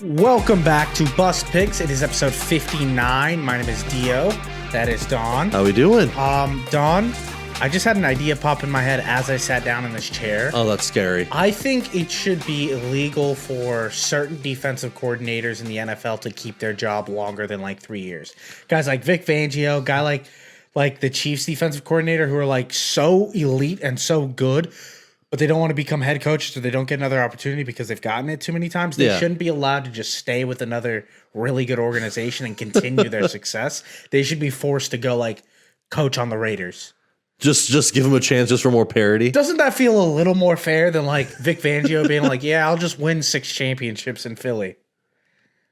Welcome back to Bust Picks. It is episode 59. My name is Dio. That is Don. How we doing? Don, I just had an idea pop in my head as I sat down in this chair. Oh, that's scary. I think it should be illegal for certain defensive coordinators in the NFL to keep their job longer than like 3 years. Guys like Vic Fangio, guy like the Chiefs defensive coordinator who are like so elite and so good, but they don't want to become head coaches so they don't get another opportunity because they've gotten it too many times. They shouldn't be allowed to just stay with another really good organization and continue their success. They should be forced to go like coach on the Raiders. Just give him a chance just for more parity. Doesn't that feel a little more fair than like Vic Fangio being like, yeah, I'll just win 6 championships in Philly?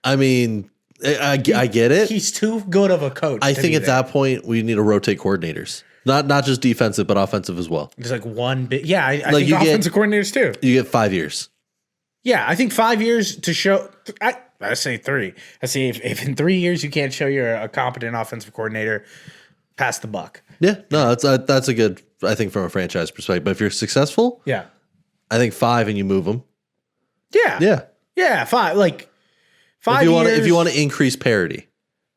I mean, I get it. He's too good of a coach. I think at that point we need to rotate coordinators. Not just defensive, but offensive as well. There's like one bit. Yeah, I think offensive coordinators too. You get 5 years. Yeah, I think 5 years to show. I say 3. I say if in 3 years you can't show you're a competent offensive coordinator, pass the buck. Yeah, no, that's a good. I think from a franchise perspective. But if you're successful, yeah, I think 5 and you move them. Yeah, 5. Like 5 years. If you want to increase parity.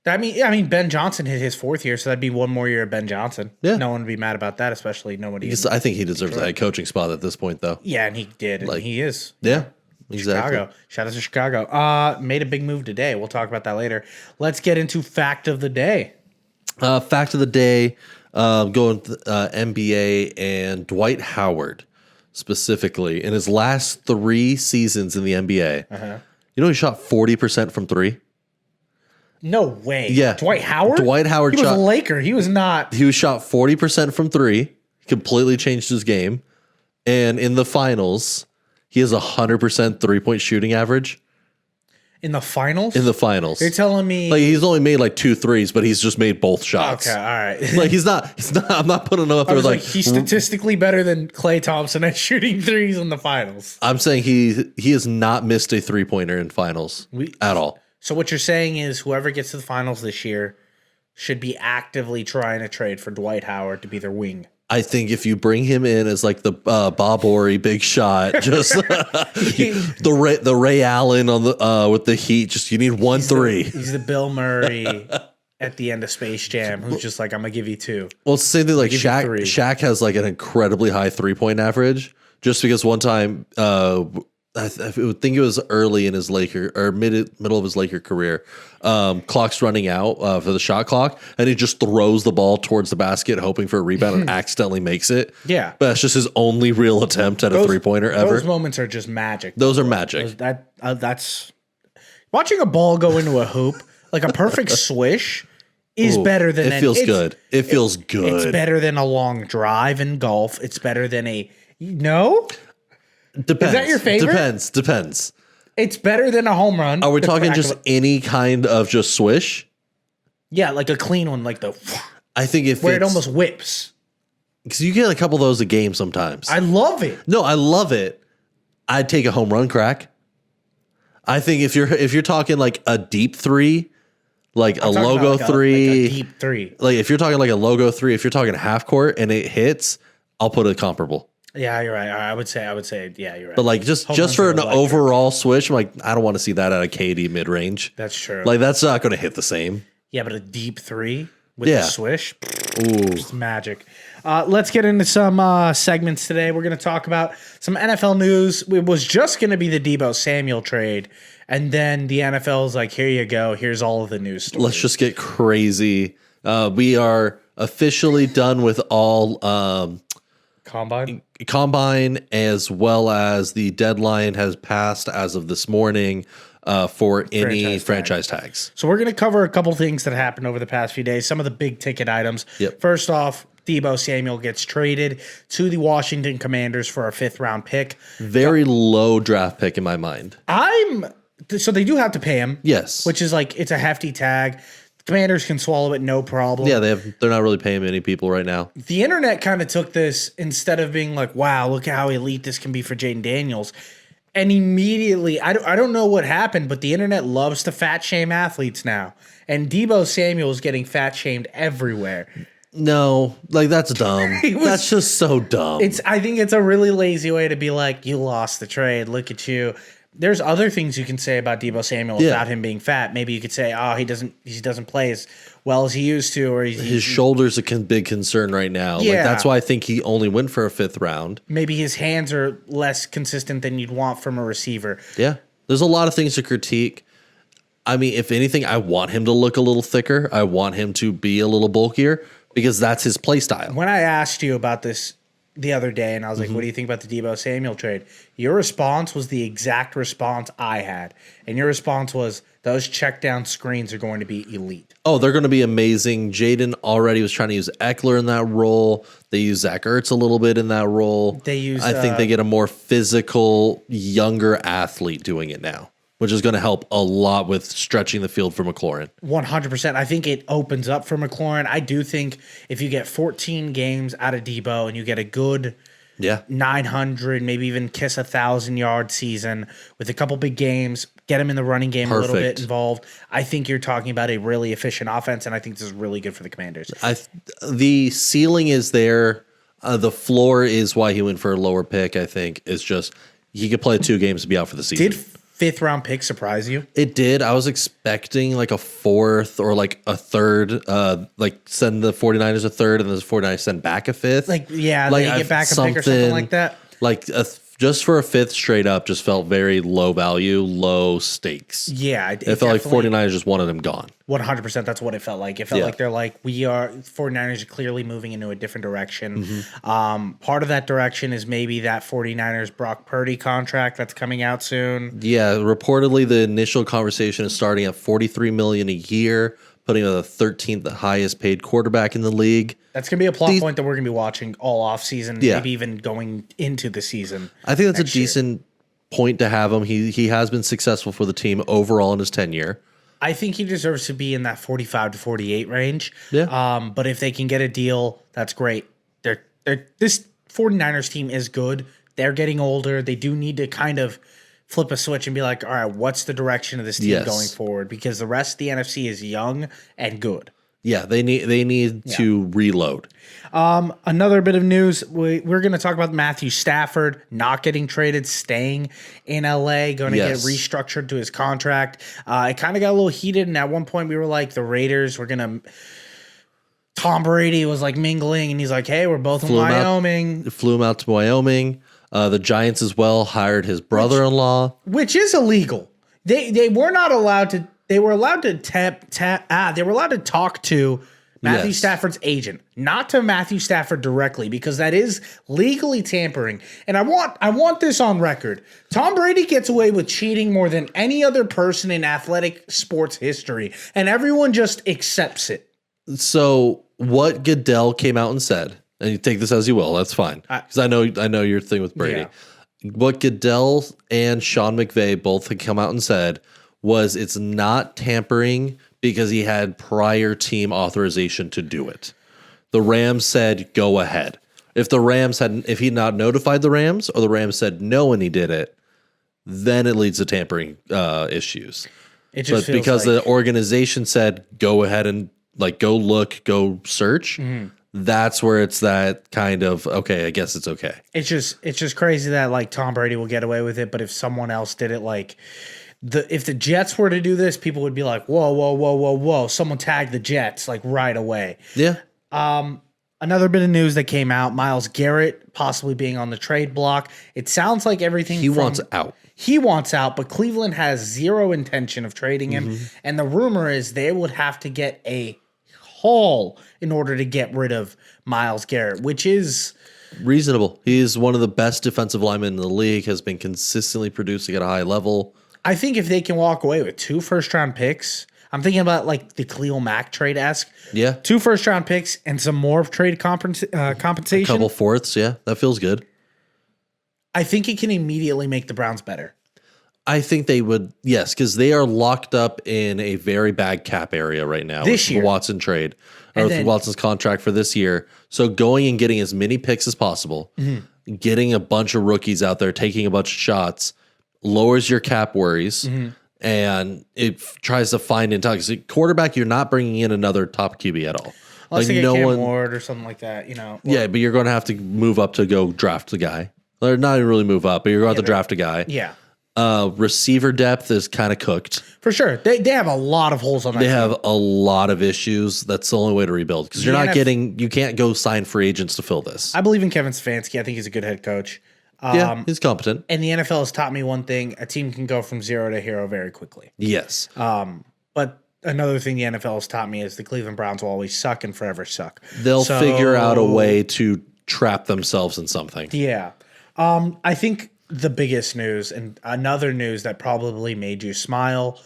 I mean, Ben Johnson hit his 4th year, so that'd be one more year of Ben Johnson. Yeah. No one would be mad about that, especially nobody. I think he deserves a head coaching spot at this point, though. Yeah, and he did, and he is. Yeah, exactly. Chicago. Shout out to Chicago. Made a big move today. We'll talk about that later. Let's get into fact of the day. Fact of the day, going NBA and Dwight Howard specifically. In his last 3 seasons in the NBA, you know he shot 40% from 3? No way. Yeah. Dwight Howard? Dwight Howard he was a Laker. He was not. He was shot 40% from 3. He completely changed his game. And in the finals, he has 100% three-point shooting average. In the finals? In the finals. You're telling me like he's only made like 2 threes, but he's just made both shots. Okay, all right. Like he's not I'm not putting him up there like he's statistically better than Klay Thompson at shooting threes in the finals. I'm saying he has not missed a 3-pointer in finals at all. So what you're saying is whoever gets to the finals this year should be actively trying to trade for Dwight Howard to be their wing. I think if you bring him in as like the Bob Horry big shot, just the Ray Allen on the with the Heat, just you need 1 3. He's the Bill Murray at the end of Space Jam, who's just like, I'm gonna give you 2. Well, it's the same thing. Like Shaq has like an incredibly high 3-point average, just because one time. I think it was early in his Laker or middle of his Laker career. Clock's running out for the shot clock, and he just throws the ball towards the basket, hoping for a rebound, and accidentally makes it. Yeah, but that's just his only real attempt at a 3-pointer ever. Those moments are just magic. Those are magic. That's watching a ball go into a hoop like a perfect swish is better than. It feels good. It feels good. It's better than a long drive in golf. It's better than Depends. Is that your favorite? Depends. It's better than a home run. Are we talking just any kind of just swish? Yeah, like a clean one, like I think where it almost whips. Because you get a couple of those a game sometimes. I love it. No, I love it. I'd take a home run crack. I think if you're talking like a deep 3, like a logo 3, like a deep 3. Like if you're talking like a logo 3, if you're talking half court and it hits, I'll put a comparable. Yeah, you're right. I would say, yeah, you're right. But like just for an overall switch, I'm like, I don't want to see that at a KD mid range. That's true. Like that's not going to hit the same. Yeah, but a deep 3 with the swish, it's magic. Let's get into some segments today. We're going to talk about some NFL news. It was just going to be the Deebo Samuel trade, and then the NFL is like, here you go. Here's all of the news stories. Let's just get crazy. We are officially done with all. Combine, as well as the deadline has passed as of this morning for any franchise tags. So we're going to cover a couple things that happened over the past few days, some of the big ticket items. Yep. First off, Deebo Samuel gets traded to the Washington Commanders for a 5th-round pick. Very low draft pick in my mind. So they do have to pay him. Yes. Which is like, it's a hefty tag. Commanders can swallow it, no problem. Yeah, they're not really paying many people right now. The internet kind of took this, instead of being like, wow, look at how elite this can be for Jaden Daniels. And immediately, I don't know what happened, but the internet loves to fat shame athletes now. And Deebo Samuel is getting fat shamed everywhere. No, like that's dumb. That's just so dumb. I think it's a really lazy way to be like, you lost the trade. Look at you. There's other things you can say about Deebo Samuel without him being fat. Maybe you could say, oh, he doesn't play as well as he used to, or his shoulder's a big concern right now. Yeah. Like, that's why I think he only went for a 5th round. Maybe his hands are less consistent than you'd want from a receiver. Yeah. There's a lot of things to critique. I mean, if anything, I want him to look a little thicker. I want him to be a little bulkier because that's his play style. When I asked you about this the other day, and I was like, what do you think about the Deebo Samuel trade? Your response was the exact response I had. And your response was, those check down screens are going to be elite. Oh, they're going to be amazing. Jaden already was trying to use Eckler in that role. They use Zach Ertz a little bit in that role. I think they get a more physical, younger athlete doing it now, which is going to help a lot with stretching the field for McLaurin. 100%. I think it opens up for McLaurin. I do think if you get 14 games out of Deebo and you get a good 900, maybe even kiss 1,000-yard season with a couple big games, get him in the running game a little bit involved, I think you're talking about a really efficient offense, and I think this is really good for the Commanders. The ceiling is there. The floor is why he went for a lower pick, I think. It's just he could play 2 games and be out for the season. Did 5th round pick surprise you? It did. I was expecting like a 4th or like a 3rd, like send the 49ers a 3rd and the 49ers send back a 5th. Like, yeah, like they get back a pick or something like that. Like just for a 5th straight up just felt very low value, low stakes. Yeah. It felt like 49ers just wanted him gone. 100%. That's what it felt like. It felt like they're like, 49ers are clearly moving into a different direction. Part of that direction is maybe that 49ers Brock Purdy contract that's coming out soon. Yeah. Reportedly, the initial conversation is starting at $43 million a year, putting him the 13th highest paid quarterback in the league. That's going to be a plot point that we're going to be watching all offseason, maybe even going into the season. I think that's a decent point to have him. He has been successful for the team overall in his tenure. I think he deserves to be in that 45 to 48 range. Yeah. But if they can get a deal, that's great. This 49ers team is good. They're getting older. They do need to kind of flip a switch and be like, all right, what's the direction of this team going forward? Because the rest of the NFC is young and good. Yeah, they need to reload. Another bit of news, we're going to talk about Matthew Stafford not getting traded, staying in LA, going to get restructured to his contract. It kind of got a little heated, and at one point we were like, the Raiders were going to... Tom Brady was like mingling, and he's like, hey, we're both in Wyoming. Flew him out to Wyoming. The Giants as well hired his brother-in-law. Which is illegal. They were not allowed to... They were allowed to they were allowed to talk to Matthew Stafford's agent, not to Matthew Stafford directly, because that is legally tampering. And I want this on record. Tom Brady gets away with cheating more than any other person in athletic sports history, and everyone just accepts it. So what Goodell came out and said, and you take this as you will, that's fine, because I know your thing with Brady. Yeah. What Goodell and Sean McVay both had come out and said was it's not tampering because he had prior team authorization to do it. The Rams said, go ahead. If he not notified the Rams or the Rams said no when he did it, then it leads to tampering issues. It just but because the organization said, go ahead and go look, go search, that's where it's that kind of, okay, I guess it's okay. It's just crazy that Tom Brady will get away with it, but if someone else did it, if the Jets were to do this, people would be like, whoa, someone tagged the Jets right away. Yeah. Another bit of news that came out, Myles Garrett possibly being on the trade block. It sounds like everything he wants out. He wants out, but Cleveland has zero intention of trading him. And the rumor is they would have to get a haul in order to get rid of Myles Garrett, which is reasonable. He is one of the best defensive linemen in the league, has been consistently producing at a high level. I think if they can walk away with 2 first-round picks, I'm thinking about the Khalil Mack trade-esque. Yeah. 2 first-round picks and some more trade compensation. A couple fourths, yeah. That feels good. I think it can immediately make the Browns better. I think they would, yes, because they are locked up in a very bad cap area right now. This year. The Watson trade. Or with Watson's contract for this year. So going and getting as many picks as possible, getting a bunch of rookies out there, taking a bunch of shots, lowers your cap worries, and it tries to find in time. Quarterback, you're not bringing in another top QB at all. Unless they get Cam Ward or something like that, Yeah, but you're going to have to move up to go draft the guy. Or not even really move up, but you're going to have to draft a guy. Yeah. Receiver depth is kind of cooked. For sure. They have a lot of holes on that They team. have a lot of issues. That's the only way to rebuild because you can't go sign free agents to fill this. I believe in Kevin Stefanski. I think he's a good head coach. He's competent. And the NFL has taught me one thing: a team can go from zero to hero very quickly. Yes. But another thing the NFL has taught me is the Cleveland Browns will always suck and forever suck. They'll figure out a way to trap themselves in something. Yeah. I think the biggest news and another news that probably made you smile,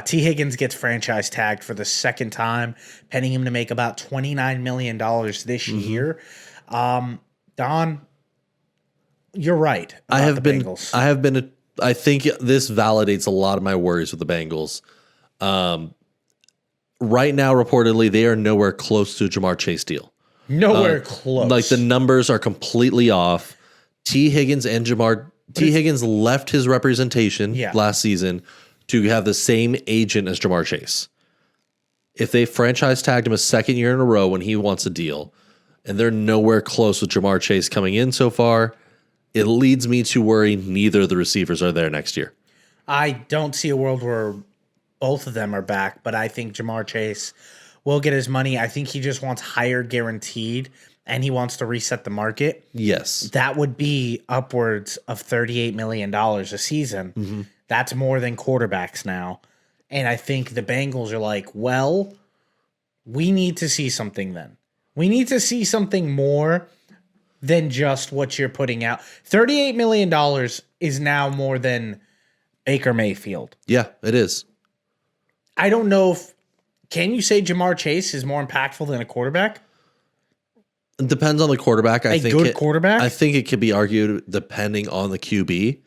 T. Higgins gets franchise tagged for the second time, penning him to make about $29 million this year. Don, you're right. I think this validates a lot of my worries with the Bengals. Right now, reportedly, they are nowhere close to a Jamar Chase deal. Nowhere close. Like the numbers are completely off. T. Higgins left his representation last season to have the same agent as Jamar Chase. If they franchise tagged him a second year in a row when he wants a deal, and they're nowhere close with Jamar Chase coming in so far, it leads me to worry neither of the receivers are there next year. I don't see a world where both of them are back, but I think Jamar Chase will get his money. I think he just wants higher guaranteed, and he wants to reset the market. Yes. That would be upwards of $38 million a season. Mm-hmm. That's more than quarterbacks now. And I think the Bengals are like, well, we need to see something then. We need to see something more than just what you're putting out. $38 million is now more than Baker Mayfield. Yeah, it is. I don't know if... Can you say Jamar Chase is more impactful than a quarterback? It depends on the quarterback. I think good quarterback? I think it could be argued depending on the QB.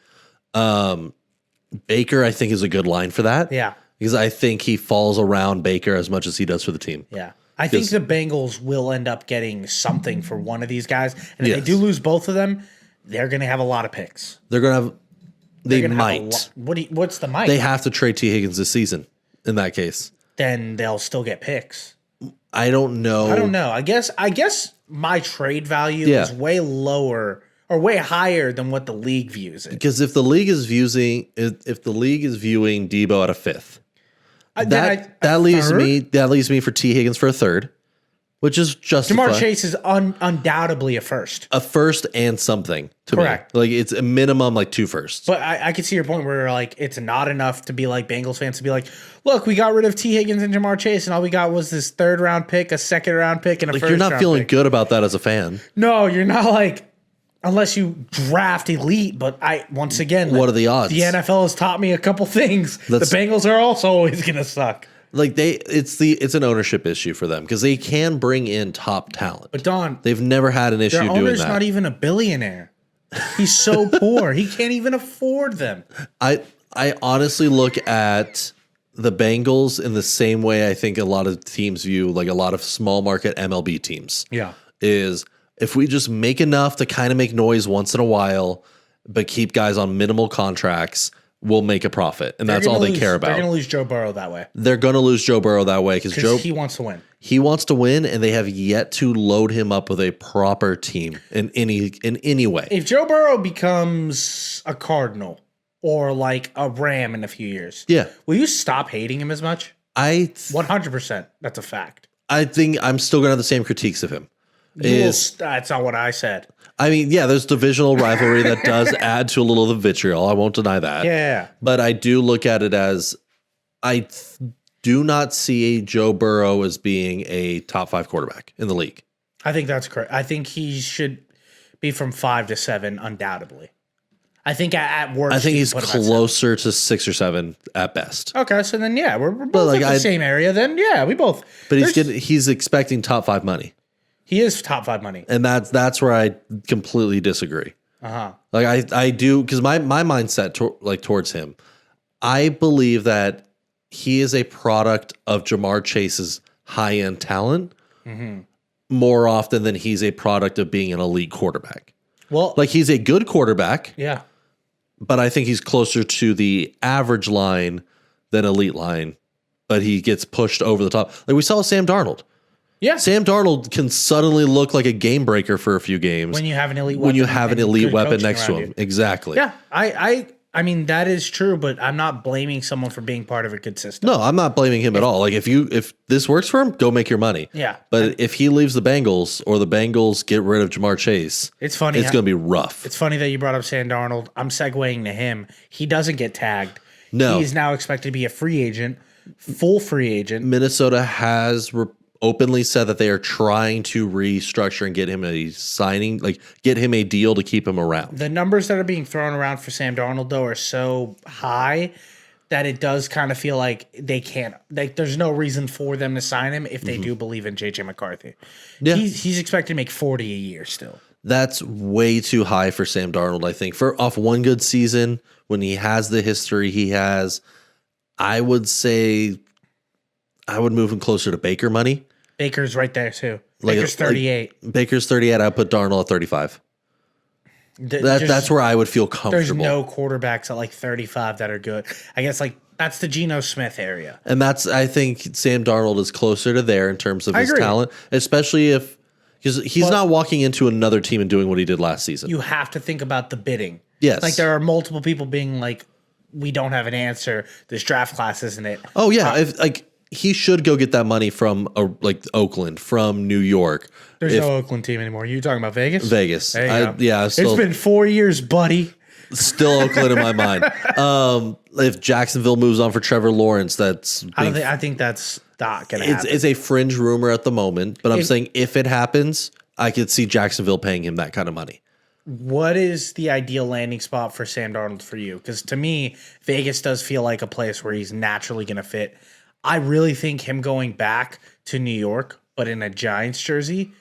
Baker, I think, is a good line for that. Yeah. Because I think he falls around Baker as much as he does for the team. Yeah. I think the Bengals will end up getting something for one of these guys. And if they do lose both of them, they're going to have a lot of picks. They're going to have... They might. What's the might? They have to trade T. Higgins this season in that case. Then they'll still get picks. I don't know. I guess my trade value is way lower or way higher than what the league views it. Because if the league is viewing Debo at a fifth, that leaves me for T. Higgins for a third, which is justified. Jamar Chase is undoubtedly a first and something. Correct. Me. Like it's a minimum like 2 firsts. But I can see your point where like it's not enough to be like Bengals fans to be like, look, we got rid of T. Higgins and Jamar Chase, and all we got was this 3rd round pick, a 2nd round pick, and a first round pick. You're not feeling good about that as a fan. No, you're not like. Unless you draft elite, but once again, what are the odds? The NFL has taught me a couple things. The Bengals are also always going to suck. Like it's an ownership issue for them because they can bring in top talent. But Don, they've never had an issue doing that. Their owner's not even a billionaire. He's so poor. He can't even afford them. I honestly look at the Bengals in the same way I think a lot of teams view like a lot of small market MLB teams. Yeah. Is if we just make enough to kind of make noise once in a while, but keep guys on minimal contracts, we'll make a profit. And that's all they care about. They're going to lose Joe Burrow that way. They're going to lose Joe Burrow that way because he wants to win. He wants to win, and they have yet to load him up with a proper team in any way. If Joe Burrow becomes a Cardinal or like a Ram in a few years, will you stop hating him as much? 100%. That's a fact. I think I'm still going to have the same critiques of him. That's not what I said. I mean, yeah, there's divisional rivalry that does add to a little of the vitriol. I won't deny that. Yeah. But I do look at it as I do not see Joe Burrow as being a top 5 quarterback in the league. I think that's correct. I think he should be from 5 to 7, undoubtedly. I think at worst, I think he's closer to 6 or 7 at best. Okay, so then we're both in the same area. Then we both. But he's expecting top 5 money. He is top 5 money, and that's where I completely disagree. Like I do because my mindset towards him, I believe that he is a product of Jamar Chase's high end talent more often than he's a product of being an elite quarterback. Well, like he's a good quarterback, but I think he's closer to the average line than elite line. But he gets pushed over the top, like we saw with Sam Darnold. Yeah, Sam Darnold can suddenly look like a game breaker for a few games when you have an elite weapon next to him. Exactly. Yeah, I I mean, that is true, but I'm not blaming someone for being part of a good system. No, I'm not blaming him at all. Like if this works for him, go make your money. Yeah. But if he leaves the Bengals or the Bengals get rid of Jamar Chase, it's funny. It's going to be rough. It's funny that you brought up Sam Darnold. I'm segueing to him. He doesn't get tagged. No. He's now expected to be a free agent, full free agent. Minnesota has openly said that they are trying to restructure and get him a signing, like get him a deal to keep him around. The numbers that are being thrown around for Sam Darnold, though, are so high that it does kind of feel like they can't. Like, there's no reason for them to sign him if they do believe in JJ McCarthy. Yeah. He's expected to make $40 a year still. That's way too high for Sam Darnold, I think. For off one good season, when he has the history he has, I would say I would move him closer to Baker money. Baker's right there too. Baker's 38. Baker's 38. I put Darnold at 35. That's where I would feel comfortable. There's no quarterbacks at like 35 that are good. I guess like that's the Geno Smith area. And I think Sam Darnold is closer to there in terms of his talent, especially if because he's not walking into another team and doing what he did last season. You have to think about the bidding. Yes. Like there are multiple people being like, we don't have an answer. This draft class isn't it? Oh yeah. He should go get that money from Oakland, from New York. There's no Oakland team anymore. You talking about Vegas? Vegas. Yeah. It's been 4 years, buddy. Still Oakland in my mind. If Jacksonville moves on for Trevor Lawrence, I think that's not going to happen. It's a fringe rumor at the moment, but I'm saying if it happens, I could see Jacksonville paying him that kind of money. What is the ideal landing spot for Sam Darnold for you? Because to me, Vegas does feel like a place where he's naturally going to fit. I really think him going back to New York, but in a Giants jersey,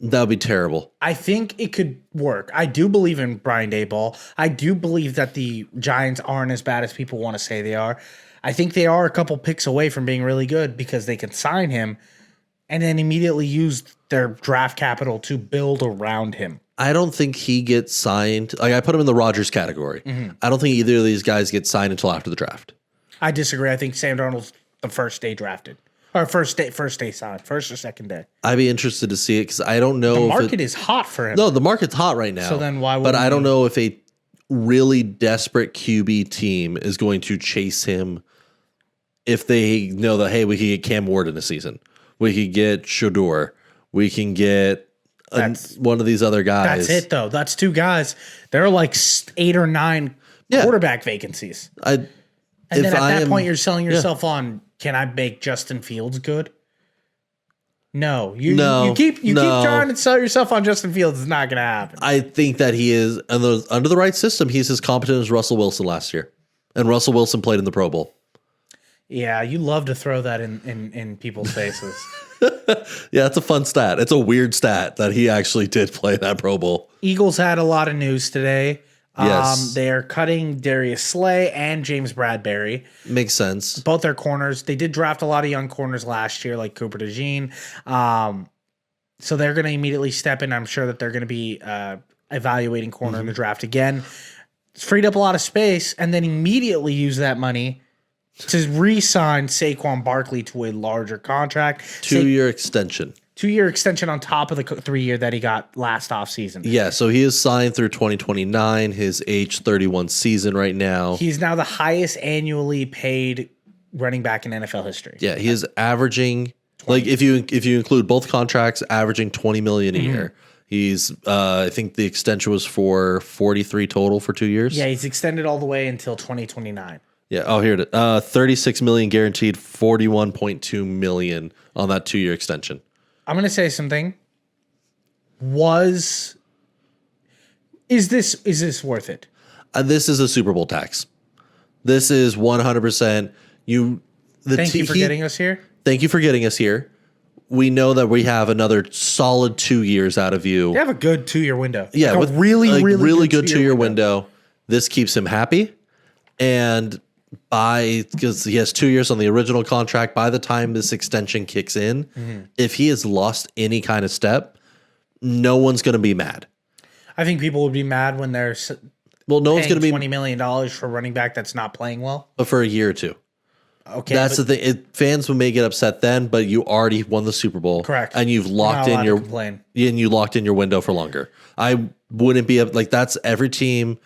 that would be terrible. I think it could work. I do believe in Brian Daboll. I do believe that the Giants aren't as bad as people want to say they are. I think they are a couple picks away from being really good because they can sign him and then immediately use their draft capital to build around him. I don't think he gets signed. Like I put him in the Rodgers category. Mm-hmm. I don't think either of these guys get signed until after the draft. I disagree. I think Sam Darnold's the first day drafted. Or first day signed. First or second day. I'd be interested to see it because I don't know. The market is hot for him. No, the market's hot right now. So then why would? But I don't know if a really desperate QB team is going to chase him if they know that, hey, we could get Cam Ward in a season. We could get Shador. We can get one of these other guys. That's it, though. That's two guys. There are like 8 or 9 quarterback vacancies. And then at that point, you're selling yourself on, can I make Justin Fields good? No. You keep trying to sell yourself on Justin Fields. It's not going to happen. I think that he is, under the right system, he's as competent as Russell Wilson last year. And Russell Wilson played in the Pro Bowl. Yeah, you love to throw that in people's faces. Yeah, it's a fun stat. It's a weird stat that he actually did play that Pro Bowl. Eagles had a lot of news today. Yes. They're cutting Darius Slay and James Bradbury. Makes sense. Both their corners. They did draft a lot of young corners last year, like Cooper DeJean. So they're going to immediately step in. I'm sure that they're going to be evaluating corner in the draft again. It's freed up a lot of space, and then immediately use that money to re-sign Saquon Barkley to a larger contract. 2-year extension. 2-year extension on top of the 3-year that he got last offseason. Yeah, so he is signed through 2029, his age 31 season right now. He's now the highest annually paid running back in NFL history. Yeah, he is averaging, 20. Like if you include both contracts, averaging $20 million a year. He's I think the extension was for 43 total for 2 years. Yeah, he's extended all the way until 2029. Yeah. Oh, here it is. $36 million guaranteed, $41.2 million on that 2-year extension. I'm going to say something. Is this worth it? This is a Super Bowl tax. This is 100%. Thank you for getting us here. Thank you for getting us here. We know that we have another solid 2 years out of you. You have a good 2-year window. Yeah, like with really good 2-year window. This keeps him happy. And because he has 2 years on the original contract, by the time this extension kicks in, if he has lost any kind of step, no one's going to be mad. I think people would be mad when they're no one's going to be $20 million for a running back that's not playing well. But for a year or two. Okay, that's the thing. Fans may get upset then, but you already won the Super Bowl. Correct. And you've locked in your window for longer. I wouldn't be like that's every team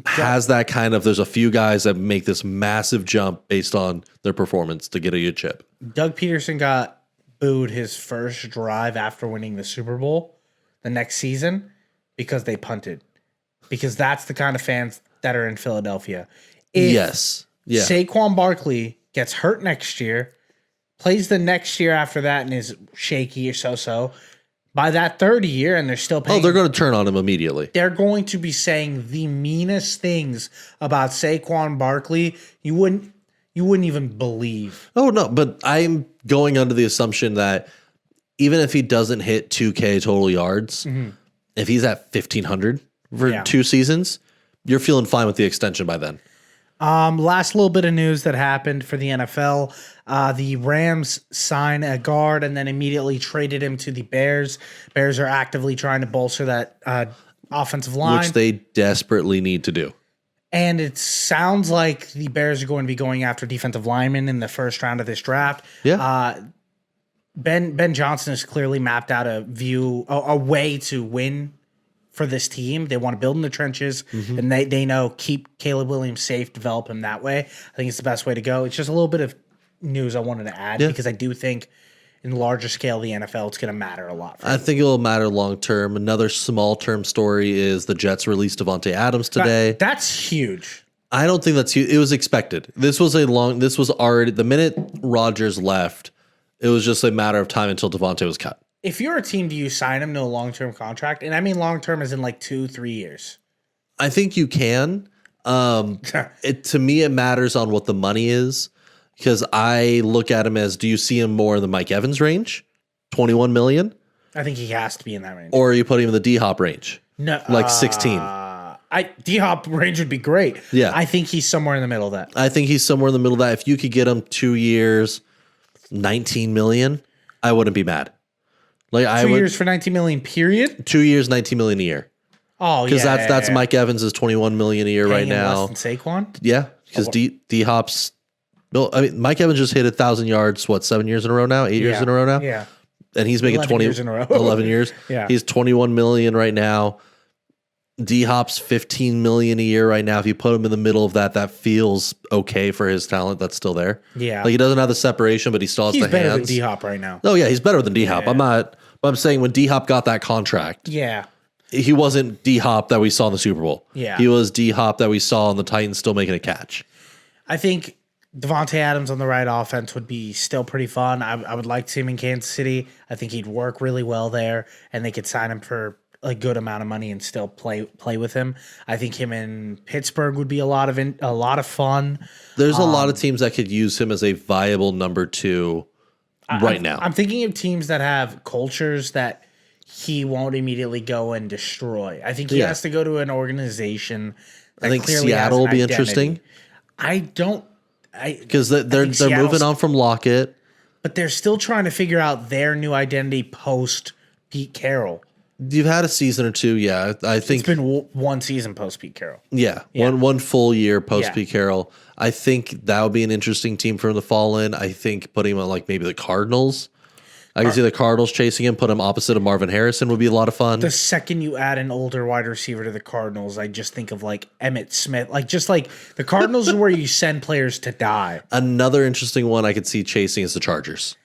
has that kind of, there's a few guys that make this massive jump based on their performance to get a good chip. Doug Peterson got booed his first drive after winning the Super Bowl the next season because they punted. Because that's the kind of fans that are in Philadelphia. If Saquon Barkley gets hurt next year, plays the next year after that and is shaky or so-so, by that third year, and they're still paying. Oh, they're going to turn on him immediately. They're going to be saying the meanest things about Saquon Barkley. You wouldn't even believe. Oh, no, but I'm going under the assumption that even if he doesn't hit 2K total yards, if he's at 1,500 for 2 seasons, you're feeling fine with the extension by then. Last little bit of news that happened for the NFL. The Rams sign a guard and then immediately traded him to the Bears. Bears are actively trying to bolster that offensive line. Which they desperately need to do. And it sounds like the Bears are going to be going after defensive linemen in the first round of this draft. Yeah. Ben Johnson has clearly mapped out a way to win for this team. They want to build in the trenches, and they know keep Caleb Williams safe, develop him that way. I think it's the best way to go. It's just a little bit of news I wanted to add because I do think in larger scale, the NFL, it's going to matter a lot. I think it will matter long term. Another small term story is the Jets released Davante Adams today. That's huge. I don't think that's huge. It was expected. This was already the minute Rodgers left. It was just a matter of time until Davante was cut. If you're a team, do you sign him to a long-term contract? And I mean long-term as in like 2-3 years. I think you can. To me, it matters on what the money is because I look at him as, do you see him more in the Mike Evans range, 21 million? I think he has to be in that range. Or are you putting him in the D-Hop range? No, like 16. D-Hop range would be great. Yeah. I think he's somewhere in the middle of that. I think he's somewhere in the middle of that. If you could get him 2 years, 19 million, I wouldn't be mad. Like 2 years for 19 million, period? 2 years, 19 million a year. Oh, yeah. Because that's Mike Evans is 21 million a year right now. Less than Saquon? Yeah. Because D-Hop's, no, I mean, Mike Evans just hit 1,000 yards, 7 years in a row now? 8 years in a row now? Yeah. And he's making 11 years in a row. 11 years. Yeah. He's 21 million right now. D-Hop's 15 million a year right now. If you put him in the middle of that, that feels okay for his talent that's still there. Yeah. Like he doesn't have the separation, but he still has the hands. He's better than D-Hop right now. Oh, yeah, he's better than D-Hop. Yeah. I'm saying when D-Hop got that contract, he wasn't D-Hop that we saw in the Super Bowl. Yeah. He was D-Hop that we saw on the Titans still making a catch. I think Davante Adams on the right offense would be still pretty fun. I would like to see him in Kansas City. I think he'd work really well there, and they could sign him for a good amount of money and still play with him. I think him in Pittsburgh would be a lot of fun. There's a lot of teams that could use him as a viable number 2 right now. I'm thinking of teams that have cultures that he won't immediately go and destroy. I think he has to go to an organization that I think clearly Seattle has will an be identity. interesting. Because they're moving on from Lockett. But they're still trying to figure out their new identity post Pete Carroll. You've had a season or two, yeah. I think it's been one season post Pete Carroll. Yeah, one full year post Pete Carroll. I think that would be an interesting team for him to fall in. I think putting him on like maybe the Cardinals. I can see the Cardinals chasing him, put him opposite of Marvin Harrison would be a lot of fun. The second you add an older wide receiver to the Cardinals, I just think of like Emmitt Smith. Like just like the Cardinals are where you send players to die. Another interesting one I could see chasing is the Chargers.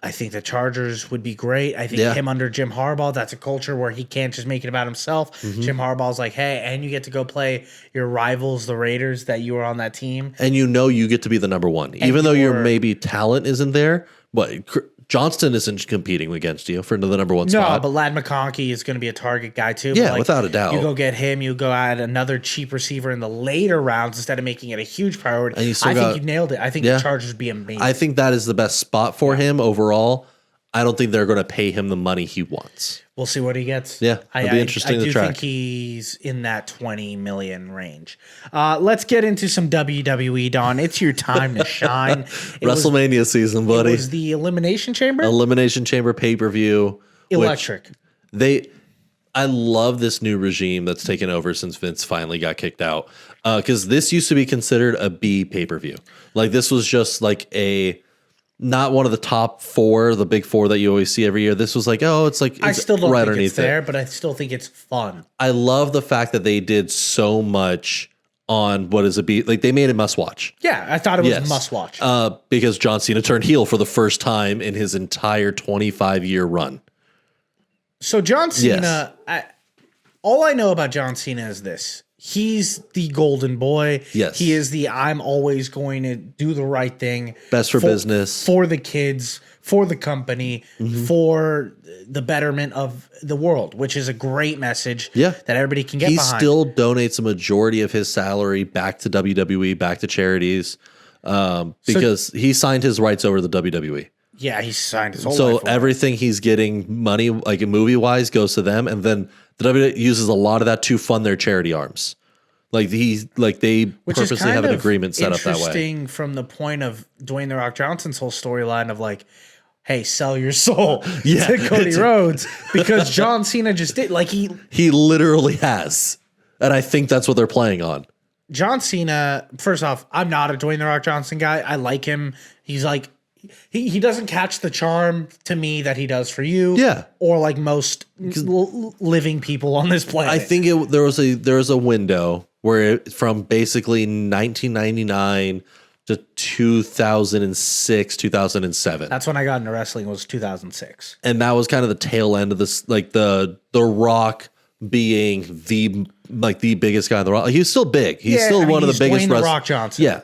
I think the Chargers would be great. I think him under Jim Harbaugh, that's a culture where he can't just make it about himself. Jim Harbaugh's like, hey, and you get to go play your rivals, the Raiders, that you were on that team. And you get to be the number 1. Even though your maybe talent isn't there, but Johnston isn't competing against you for the number 1 spot. No, but Ladd McConkey is going to be a target guy too. Yeah, without a doubt. You go get him, you go add another cheap receiver in the later rounds instead of making it a huge priority. And I think you nailed it. I think the Chargers would be amazing. I think that is the best spot for him overall. I don't think they're going to pay him the money he wants. We'll see what he gets. Yeah, it'll be interesting to track. I do think he's in that 20 million range. Let's get into some WWE, Don. It's your time to shine. WrestleMania season, buddy. It was the Elimination Chamber? Elimination Chamber pay-per-view. Electric. I love this new regime that's taken over since Vince finally got kicked out. Because this used to be considered a B pay-per-view. Like this was just like a not one of the top four, the big four that you always see every year. This was like, oh, it's like I still don't right think it's there, it. but I still think it's fun. I love the fact that they did so much on what is like they made it must watch. Yeah, I thought it was must watch. Because John Cena turned heel for the first time in his entire 25-year run. So John Cena, all I know about John Cena is this. He's the golden boy. Yes. He is the I'm always going to do the right thing. Best for business. For the kids, for the company, for the betterment of the world, which is a great message that everybody can get behind. He still donates a majority of his salary back to WWE, back to charities, because he signed his rights over to the WWE. Yeah, he signed his whole So life everything he's getting money, like movie-wise, goes to them, and then the WWE uses a lot of that to fund their charity arms. Like they purposely have an agreement set up that way. Interesting from the point of Dwayne The Rock Johnson's whole storyline of like, hey, sell your soul to Cody Rhodes, because John Cena just did. Like he literally has, and I think that's what they're playing on. John Cena. First off, I'm not a Dwayne The Rock Johnson guy. I like him. He's like. He doesn't catch the charm to me that he does for you, or like most living people on this planet. I think there was a window where from basically 1999 to 2006, 2007. That's when I got into wrestling. Was 2006, and that was kind of the tail end of this. Like the Rock being the biggest guy in the Rock. Like, he was still big. He's still one of the biggest. Dwayne The Rock Johnson. Yeah.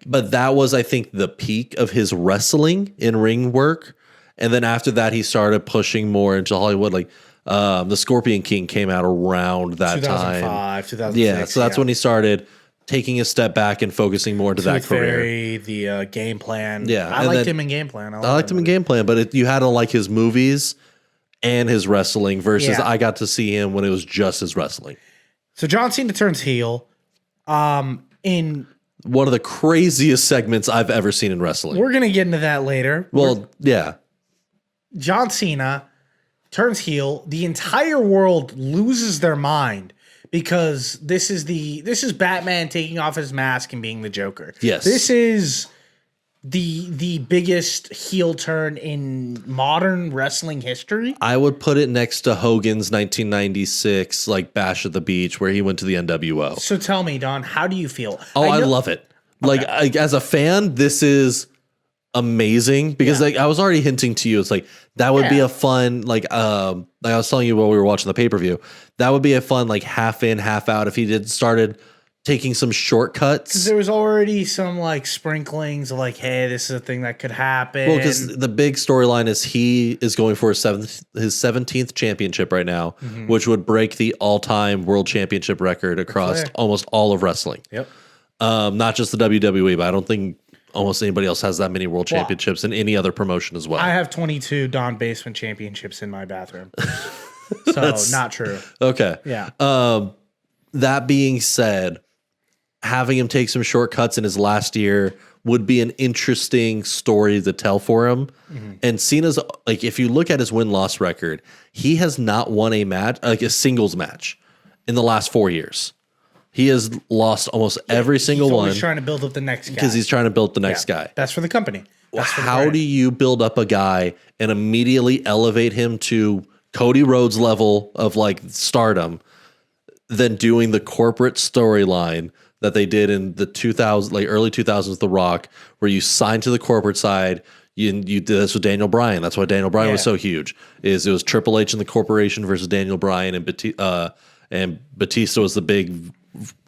But that was, I think, the peak of his wrestling in ring work. And then after that, he started pushing more into Hollywood. Like the Scorpion King came out around that 2005, 2006. Yeah, so that's when he started taking a step back and focusing more into that career. Fairy, the Game Plan. Yeah, I liked him in Game Plan. I liked him in Game Plan, but you had to like his movies and his wrestling versus I got to see him when it was just his wrestling. So John Cena turns heel in one of the craziest segments I've ever seen in wrestling. We're going to get into that later. Well, yeah. John Cena turns heel. The entire world loses their mind because this is Batman taking off his mask and being the Joker. Yes. This is the biggest heel turn in modern wrestling history. I would put it next to Hogan's 1996 like Bash at the Beach where he went to the NWO. So tell me, Don, how do you feel? I love it. Okay. Like as a fan, this is amazing because like I was already hinting to you, it's like that would be a fun like I was telling you while we were watching the pay-per-view, that would be a fun like half in, half out if he started taking some shortcuts. Because there was already some like sprinklings of like, hey, this is a thing that could happen. Well, because the big storyline is he is going for his 17th championship right now, which would break the all-time world championship record across almost all of wrestling. Yep. Not just the WWE, but I don't think almost anybody else has that many world championships in any other promotion as well. I have 22 Don Basement championships in my bathroom. So not true. Okay. Yeah. That being said, having him take some shortcuts in his last year would be an interesting story to tell for him. And Cena's like, if you look at his win-loss record, he has not won a match, like a singles match in the last 4 years. He has lost almost every single one. He's trying to build up the next guy. Because he's trying to build the next guy. That's for the company. How do you build up a guy and immediately elevate him to Cody Rhodes level of like stardom than doing the corporate storyline that they did in the early 2000s, The Rock, where you signed to the corporate side. You did this with Daniel Bryan. That's why Daniel Bryan was so huge. It was Triple H and the corporation versus Daniel Bryan, and Batista was the big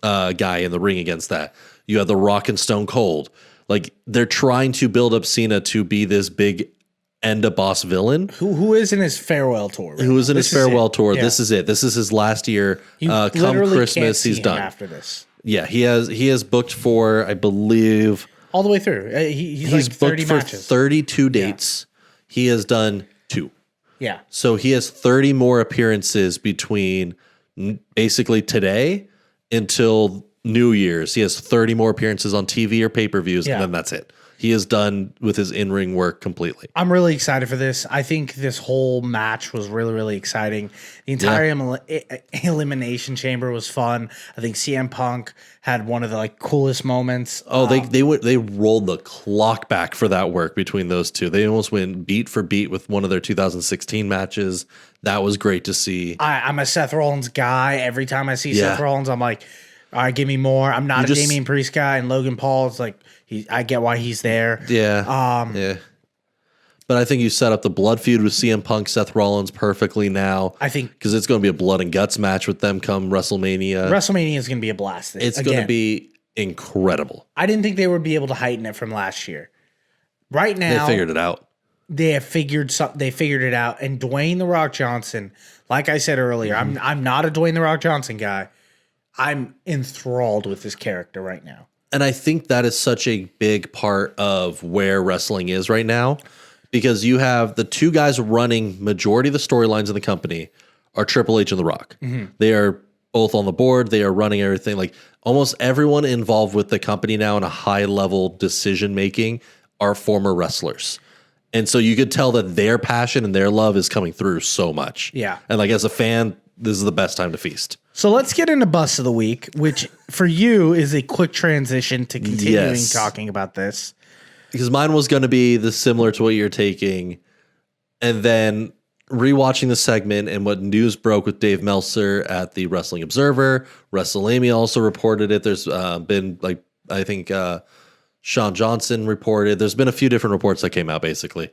guy in the ring against that. You had The Rock and Stone Cold. Like they're trying to build up Cena to be this big end of boss villain who is in his farewell tour. Right who is in his farewell tour. Yeah. This is it. This is his last year. Come Christmas, he's done. After this. Yeah, he has booked for, I believe, all the way through. He's like 30 booked matches. For 32 dates. Yeah. He has done 2. Yeah. So he has 30 more appearances between basically today until New Year's. He has 30 more appearances on TV or pay-per-views, and then that's it. he is done with his in-ring work completely. I'm really excited for this. I think this whole match was really, really exciting. The entire elimination chamber was fun. I think CM Punk had one of the coolest moments. Oh, they rolled the clock back for that work between those two. They almost went beat for beat with one of their 2016 matches. That was great to see. I'm a Seth Rollins guy. Every time I see Seth Rollins, I'm like, all right, give me more. I'm not a Damian Priest guy, and Logan Paul is like, I get why he's there. Yeah. Yeah. But I think you set up the blood feud with CM Punk, Seth Rollins perfectly now. I think because it's going to be a blood and guts match with them come WrestleMania. WrestleMania is going to be a blast. It's going to be incredible. I didn't think they would be able to heighten it from last year. Right now, they figured it out. They have figured it out. And Dwayne The Rock Johnson, like I said earlier, I'm not a Dwayne The Rock Johnson guy. I'm enthralled with this character right now. And I think that is such a big part of where wrestling is right now, because you have the two guys running majority of the storylines in the company are Triple H and The Rock. Mm-hmm. They are both on the board. They are running everything. Like almost everyone involved with the company now in a high level decision making are former wrestlers. And so you could tell that their passion and their love is coming through so much. Yeah. And like as a fan, this is the best time to feast. So let's get into Bust of the Week, which for you is a quick transition to continuing talking about this. Because mine was going to be similar to what you're taking. And then rewatching the segment and what news broke with Dave Meltzer at the Wrestling Observer. WrestleMania also reported it. There's been I think Sean Johnson reported. There's been a few different reports that came out basically.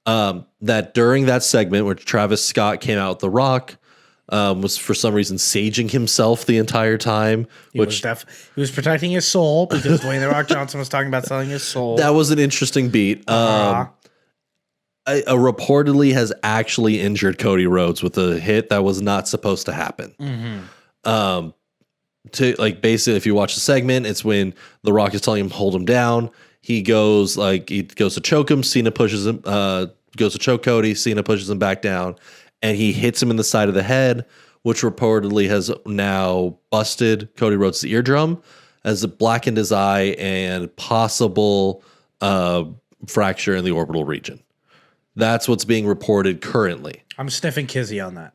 That during that segment where Travis Scott came out with The Rock, was for some reason saging himself the entire time. He was protecting his soul because Dwayne The Rock Johnson was talking about selling his soul. That was an interesting beat. Reportedly has actually injured Cody Rhodes with a hit that was not supposed to happen. Mm-hmm. Basically, if you watch the segment, it's when The Rock is telling him hold him down. He goes to choke him. Cena pushes him. Goes to choke Cody. Cena pushes him back down. And he hits him in the side of the head, which reportedly has now busted Cody Rhodes' eardrum, has blackened his eye, and possible fracture in the orbital region. That's what's being reported currently. I'm sniffing Kizzy on that.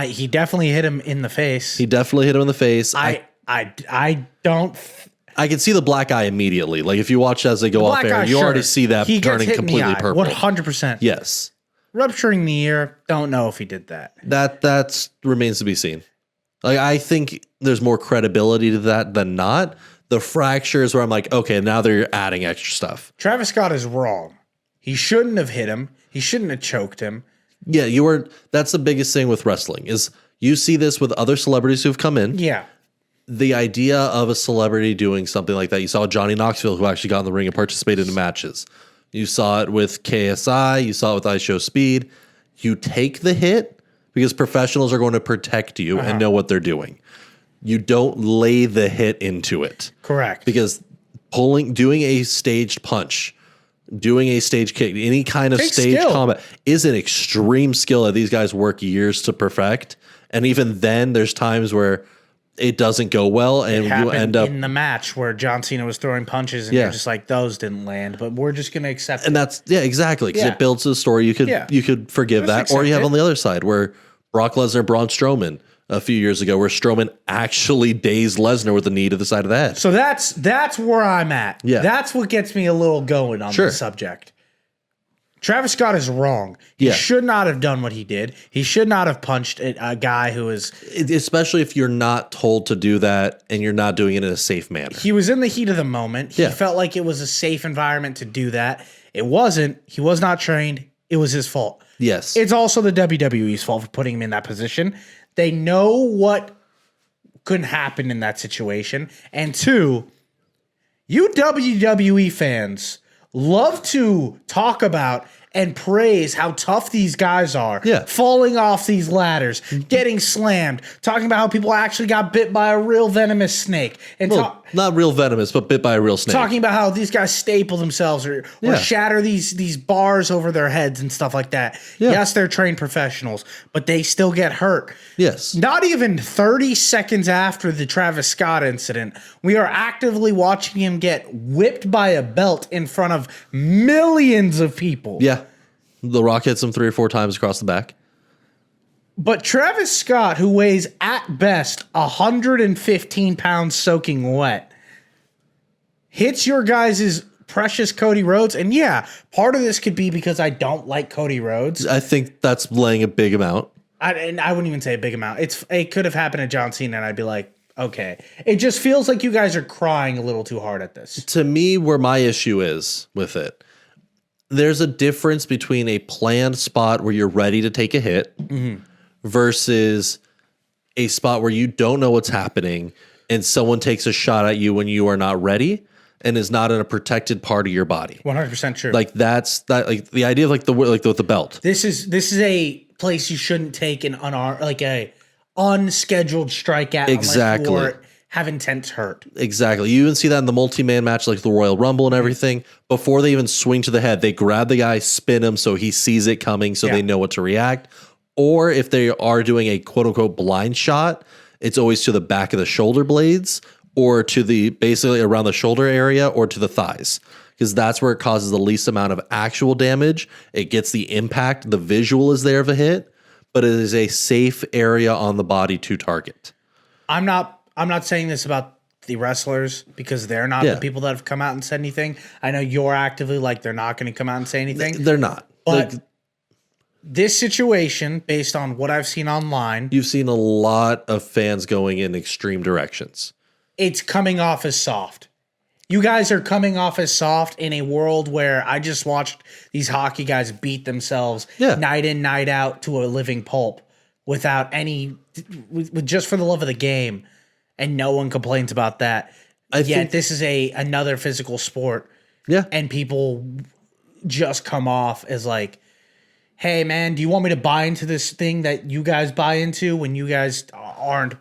He definitely hit him in the face. I don't. I can see the black eye immediately. Like if you watch as they go off air, you already see that turning completely purple. 100%. Yes. Rupturing the ear, don't know if he did that. That remains to be seen. Like I think there's more credibility to that than not. The fracture is where I'm like, okay, now they're adding extra stuff. Travis Scott is wrong. He shouldn't have hit him. He shouldn't have choked him. Yeah, that's the biggest thing with wrestling is you see this with other celebrities who've come in. Yeah. The idea of a celebrity doing something like that. You saw Johnny Knoxville who actually got in the ring and participated in matches. You saw it with KSI. You saw it with I Show Speed. You take the hit because professionals are going to protect you and know what they're doing. You don't lay the hit into it. Correct. Because doing a staged punch, doing a stage kick, any kind of stage combat is an extreme skill that these guys work years to perfect. And even then, there's times where it doesn't go well, and you end up in the match where John Cena was throwing punches, and you're just like, those didn't land, but we're just going to accept it. And that's exactly because it builds the story. You could forgive that, or you have on the other side where Brock Lesnar, Braun Strowman a few years ago, where Strowman actually dazed Lesnar with a knee to the side of the head. So that's where I'm at. Yeah, that's what gets me a little going on the subject. Travis Scott is wrong. He should not have done what he did. He should not have punched a guy who is... Especially if you're not told to do that and you're not doing it in a safe manner. He was in the heat of the moment. He felt like it was a safe environment to do that. It wasn't. He was not trained. It was his fault. Yes. It's also the WWE's fault for putting him in that position. They know what could happen in that situation. And two, you WWE fans love to talk about and praise how tough these guys are. Yeah. Falling off these ladders, getting slammed, talking about how people actually got bit by a real venomous snake. And Not real venomous, but bit by a real snake. Talking about how these guys staple themselves or shatter these bars over their heads and stuff like that. Yeah. Yes, they're trained professionals, but they still get hurt. Yes. Not even 30 seconds after the Travis Scott incident, we are actively watching him get whipped by a belt in front of millions of people. Yeah. The Rock hits him 3 or 4 times across the back. But Travis Scott, who weighs at best 115 pounds soaking wet, hits your guys' precious Cody Rhodes. And yeah, part of this could be because I don't like Cody Rhodes. I think that's laying a big amount. And I wouldn't even say a big amount. It could have happened to John Cena, and I'd be like, okay. It just feels like you guys are crying a little too hard at this. To me, where my issue is with it, there's a difference between a planned spot where you're ready to take a hit versus a spot where you don't know what's happening and someone takes a shot at you when you are not ready and is not in a protected part of your body. 100% true. Like that's like the idea of with the belt. This is a place you shouldn't take an a unscheduled strike at Exactly. unless you have intent to hurt. Exactly. You even see that in the multi-man match like the Royal Rumble and everything. Before they even swing to the head, they grab the guy, spin him so he sees it coming so they know what to react. Or if they are doing a quote-unquote blind shot, it's always to the back of the shoulder blades or to the basically around the shoulder area or to the thighs, because that's where it causes the least amount of actual damage. It gets the impact. The visual is there of a hit, but it is a safe area on the body to target. I'm not saying this about the wrestlers because they're not the people that have come out and said anything. I know you're actively like they're not going to come out and say anything. They're not. But this situation, based on what I've seen online, you've seen a lot of fans going in extreme directions. It's coming off as soft. You guys are coming off as soft in a world where I just watched these hockey guys beat themselves night in, night out to a living pulp without with just for the love of the game. And no one complains about that. Yet this is another physical sport. Yeah. And people just come off as like, hey, man, do you want me to buy into this thing that you guys buy into when you guys aren't?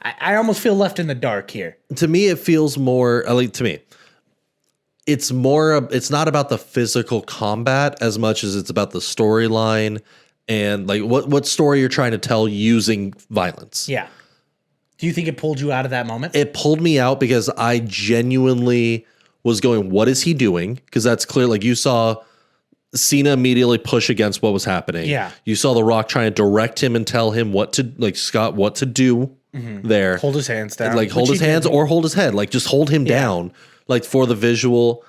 I almost feel left in the dark here. To me, it feels more like it's not about the physical combat as much as it's about the storyline and like what story you're trying to tell using violence. Yeah. Do you think it pulled you out of that moment? It pulled me out because I genuinely was going, what is he doing? Because that's clear. Like you saw Cena immediately push against what was happening. Yeah. You saw The Rock trying to direct him and tell him what to do there. Hold his hands down. Like hold his hands or hold his head. Like just hold him down like for the visual.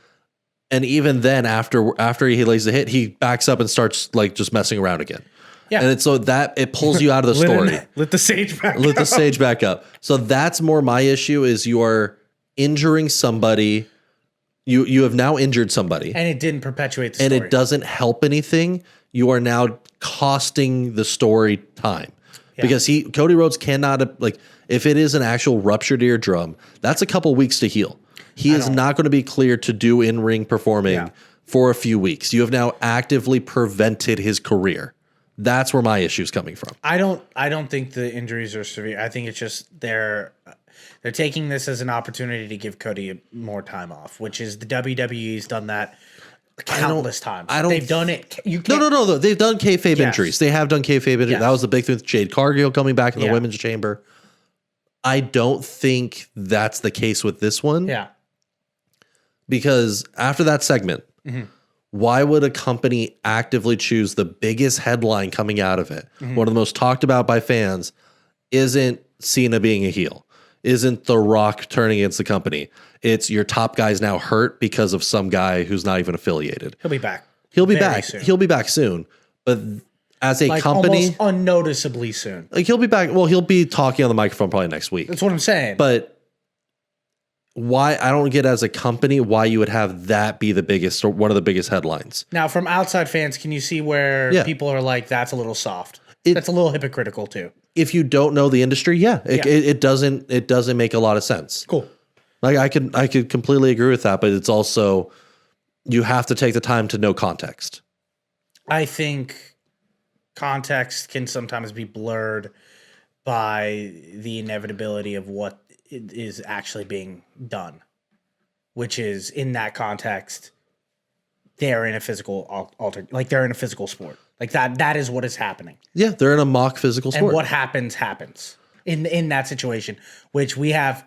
And even then after he lays the hit, he backs up and starts like just messing around again. Yeah. And it's so that it pulls you out of the story. Let the sage back up. Let the sage back up. So that's more my issue is you are injuring somebody. You have now injured somebody. And it didn't perpetuate the story. And it doesn't help anything. You are now costing the story time. Yeah. Because Cody Rhodes cannot, like, if it is an actual ruptured eardrum, that's a couple weeks to heal. He is not going to be cleared to do in-ring performing for a few weeks. You have now actively prevented his career. That's where my issue is coming from. I don't think the injuries are severe. I think it's just they're taking this as an opportunity to give Cody more time off, which is the WWE's done that countless times. They've done it. No. They've done kayfabe injuries. They have done kayfabe injuries. Yes. That was the big thing with Jade Cargill coming back in the women's chamber. I don't think that's the case with this one. Yeah. Because after that segment, why would a company actively choose the biggest headline coming out of it? One of the most talked about by fans isn't Cena being a heel, isn't The Rock turning against the company. It's your top guy's now hurt because of some guy who's not even affiliated. He'll be back. He'll be back. Soon. He'll be back soon. But as a company, almost unnoticeably soon. Like he'll be back. Well, he'll be talking on the microphone probably next week. That's what I'm saying. But why I don't get as a company why you would have that be the biggest or one of the biggest headlines. Now, from outside fans, can you see where people are like, that's a little soft? That's a little hypocritical too. If you don't know the industry, it doesn't make a lot of sense. Cool. Like I could completely agree with that, but it's also you have to take the time to know context. I think context can sometimes be blurred by the inevitability of what is actually being done, which is in that context, they're in a physical they're in a physical sport. Like that is what is happening. Yeah, they're in a mock physical sport. And what happens in that situation, which we have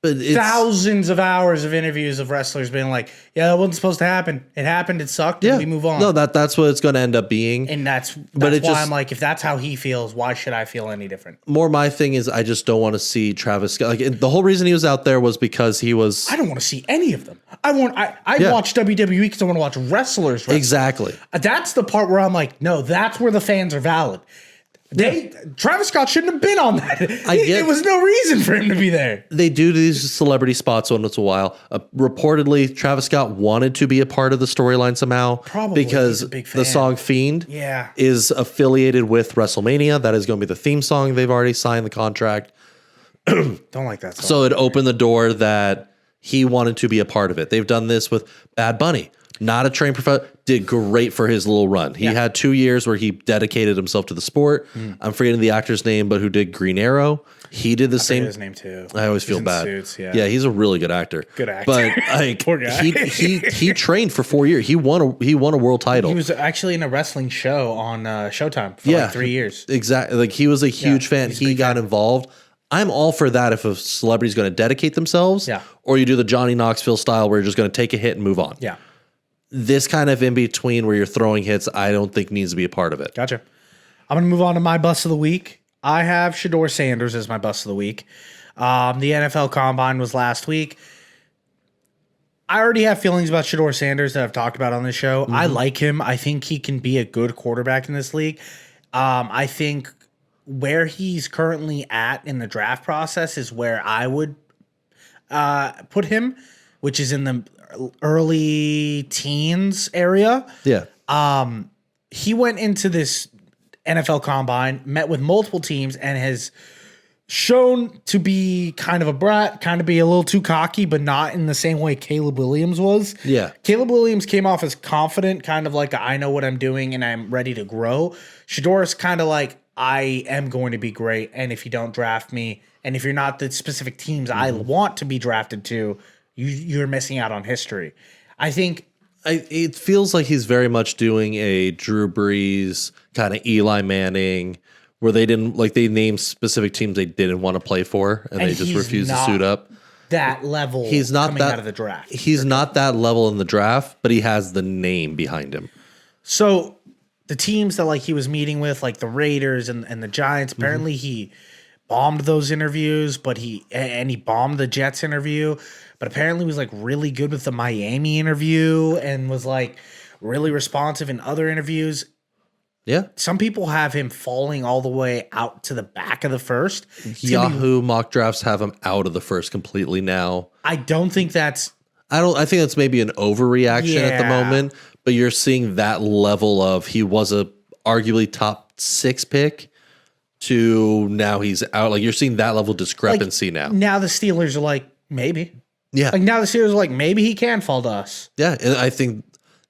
thousands of hours of interviews of wrestlers being like, yeah, that wasn't supposed to happen. It happened. It sucked. Yeah. And we move on. No, that's what it's going to end up being. And that's why I'm like, if that's how he feels, why should I feel any different? More my thing is I just don't want to see Travis Scott. Like the whole reason he was out there was because he was. I don't want to see any of them. I watch WWE because I want to watch wrestlers wrestle. Exactly. That's the part where I'm like, no, that's where the fans are valid. Travis Scott shouldn't have been on that. There was no reason for him to be there. They do these celebrity spots once in a while. Reportedly, Travis Scott wanted to be a part of the storyline somehow. Probably because the song Fiend is affiliated with WrestleMania. That is going to be the theme song. They've already signed the contract. Don't like that song. So it opened the door that he wanted to be a part of it. They've done this with Bad Bunny. Not a trained professional, did great for his little run. He had 2 years where he dedicated himself to the sport. I'm forgetting the actor's name, but who did Green Arrow. He did the same. His name too. I always feel bad. Suits, yeah, he's a really good actor. Good actor. But like, poor guy. he trained for 4 years. He won a world title. He was actually in a wrestling show on Showtime for like 3 years. Exactly. Like he was a huge fan. He got involved. I'm all for that if a celebrity's going to dedicate themselves. Yeah. Or you do the Johnny Knoxville style where you're just going to take a hit and move on. Yeah. This kind of in between where you're throwing hits, I don't think needs to be a part of it. Gotcha. I'm going to move on to my bust of the week. I have Shador Sanders as my bust of the week. The NFL Combine was last week. I already have feelings about Shador Sanders that I've talked about on this show. I like him. I think he can be a good quarterback in this league. I think where he's currently at in the draft process is where I would put him, which is in the early teens area. Yeah. He went into this NFL Combine, met with multiple teams, and has shown to be kind of a brat, kind of be a little too cocky, but not in the same way Caleb Williams was. Yeah. Caleb Williams came off as confident, kind of like I know what I'm doing and I'm ready to grow. Shador is kind of like, I am going to be great, and if you don't draft me, and if you're not the specific teams I want to be drafted to, you're missing out on history. I think it feels like he's very much doing a Drew Brees kind of Eli Manning, where they named specific teams they didn't want to play for, and they just refused to suit up. That level. He's not coming out of the draft. He's not that level in the draft, but he has the name behind him. So the teams that like he was meeting with, like the Raiders and the Giants, apparently he bombed those interviews, but he bombed the Jets interview. But apparently was like really good with the Miami interview and was like really responsive in other interviews. Yeah. Some people have him falling all the way out to the back of the first. Yahoo mock drafts have him out of the first completely now. I don't think that's... I think that's maybe an overreaction at the moment, but you're seeing that level of he was a arguably top 6 pick to now he's out. Like you're seeing that level of discrepancy now. Now the Steelers are like, maybe. Yeah. Like now the Steelers are like, maybe he can fall to us. Yeah. And I think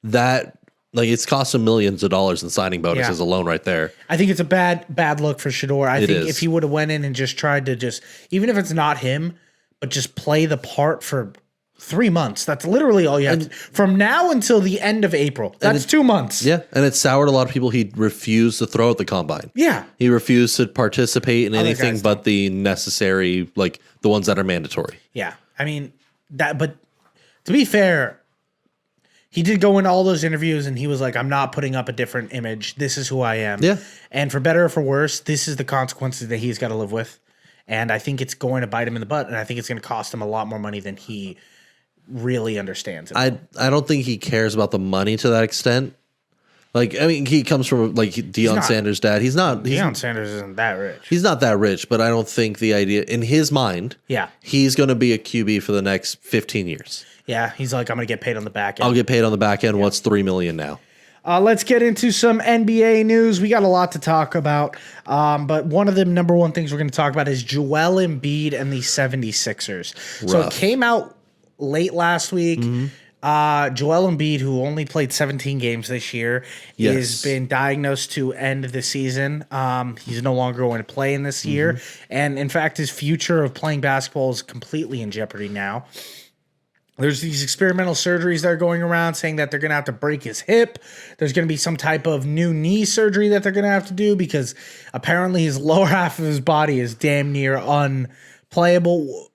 that like it's cost him millions of dollars in signing bonuses alone right there. I think it's a bad look for Shador. I think if he would have went in and just tried to even if it's not him, but just play the part for 3 months. That's literally all you have to, from now until the end of April. That's 2 months. Yeah. And it soured a lot of people. He refused to throw at the combine. Yeah. He refused to participate in anything but the necessary, like the ones that are mandatory. Yeah. I mean, but to be fair, he did go into all those interviews and he was like, I'm not putting up a different image. This is who I am. Yeah. And for better or for worse, this is the consequences that he's got to live with. And I think it's going to bite him in the butt. And I think it's going to cost him a lot more money than he really understands. I don't think he cares about the money to that extent. Like, I mean, he comes from like Deion Sanders' dad. Deion Sanders isn't that rich. He's not that rich, but I don't think the idea in his mind, he's going to be a QB for the next 15 years. Yeah, he's like, I'm going to get paid on the back end. I'll get paid on the back end. What's $3 million now? Let's get into some NBA news. We got a lot to talk about, but one of the number one things we're going to talk about is Joel Embiid and the 76ers. So it came out late last week. Joel Embiid, who only played 17 games this year, has been diagnosed to end the season. He's no longer going to play in this year. And in fact, his future of playing basketball is completely in jeopardy now. There's these experimental surgeries that are going around saying that they're going to have to break his hip. There's going to be some type of new knee surgery that they're going to have to do because apparently his lower half of his body is damn near unplayable.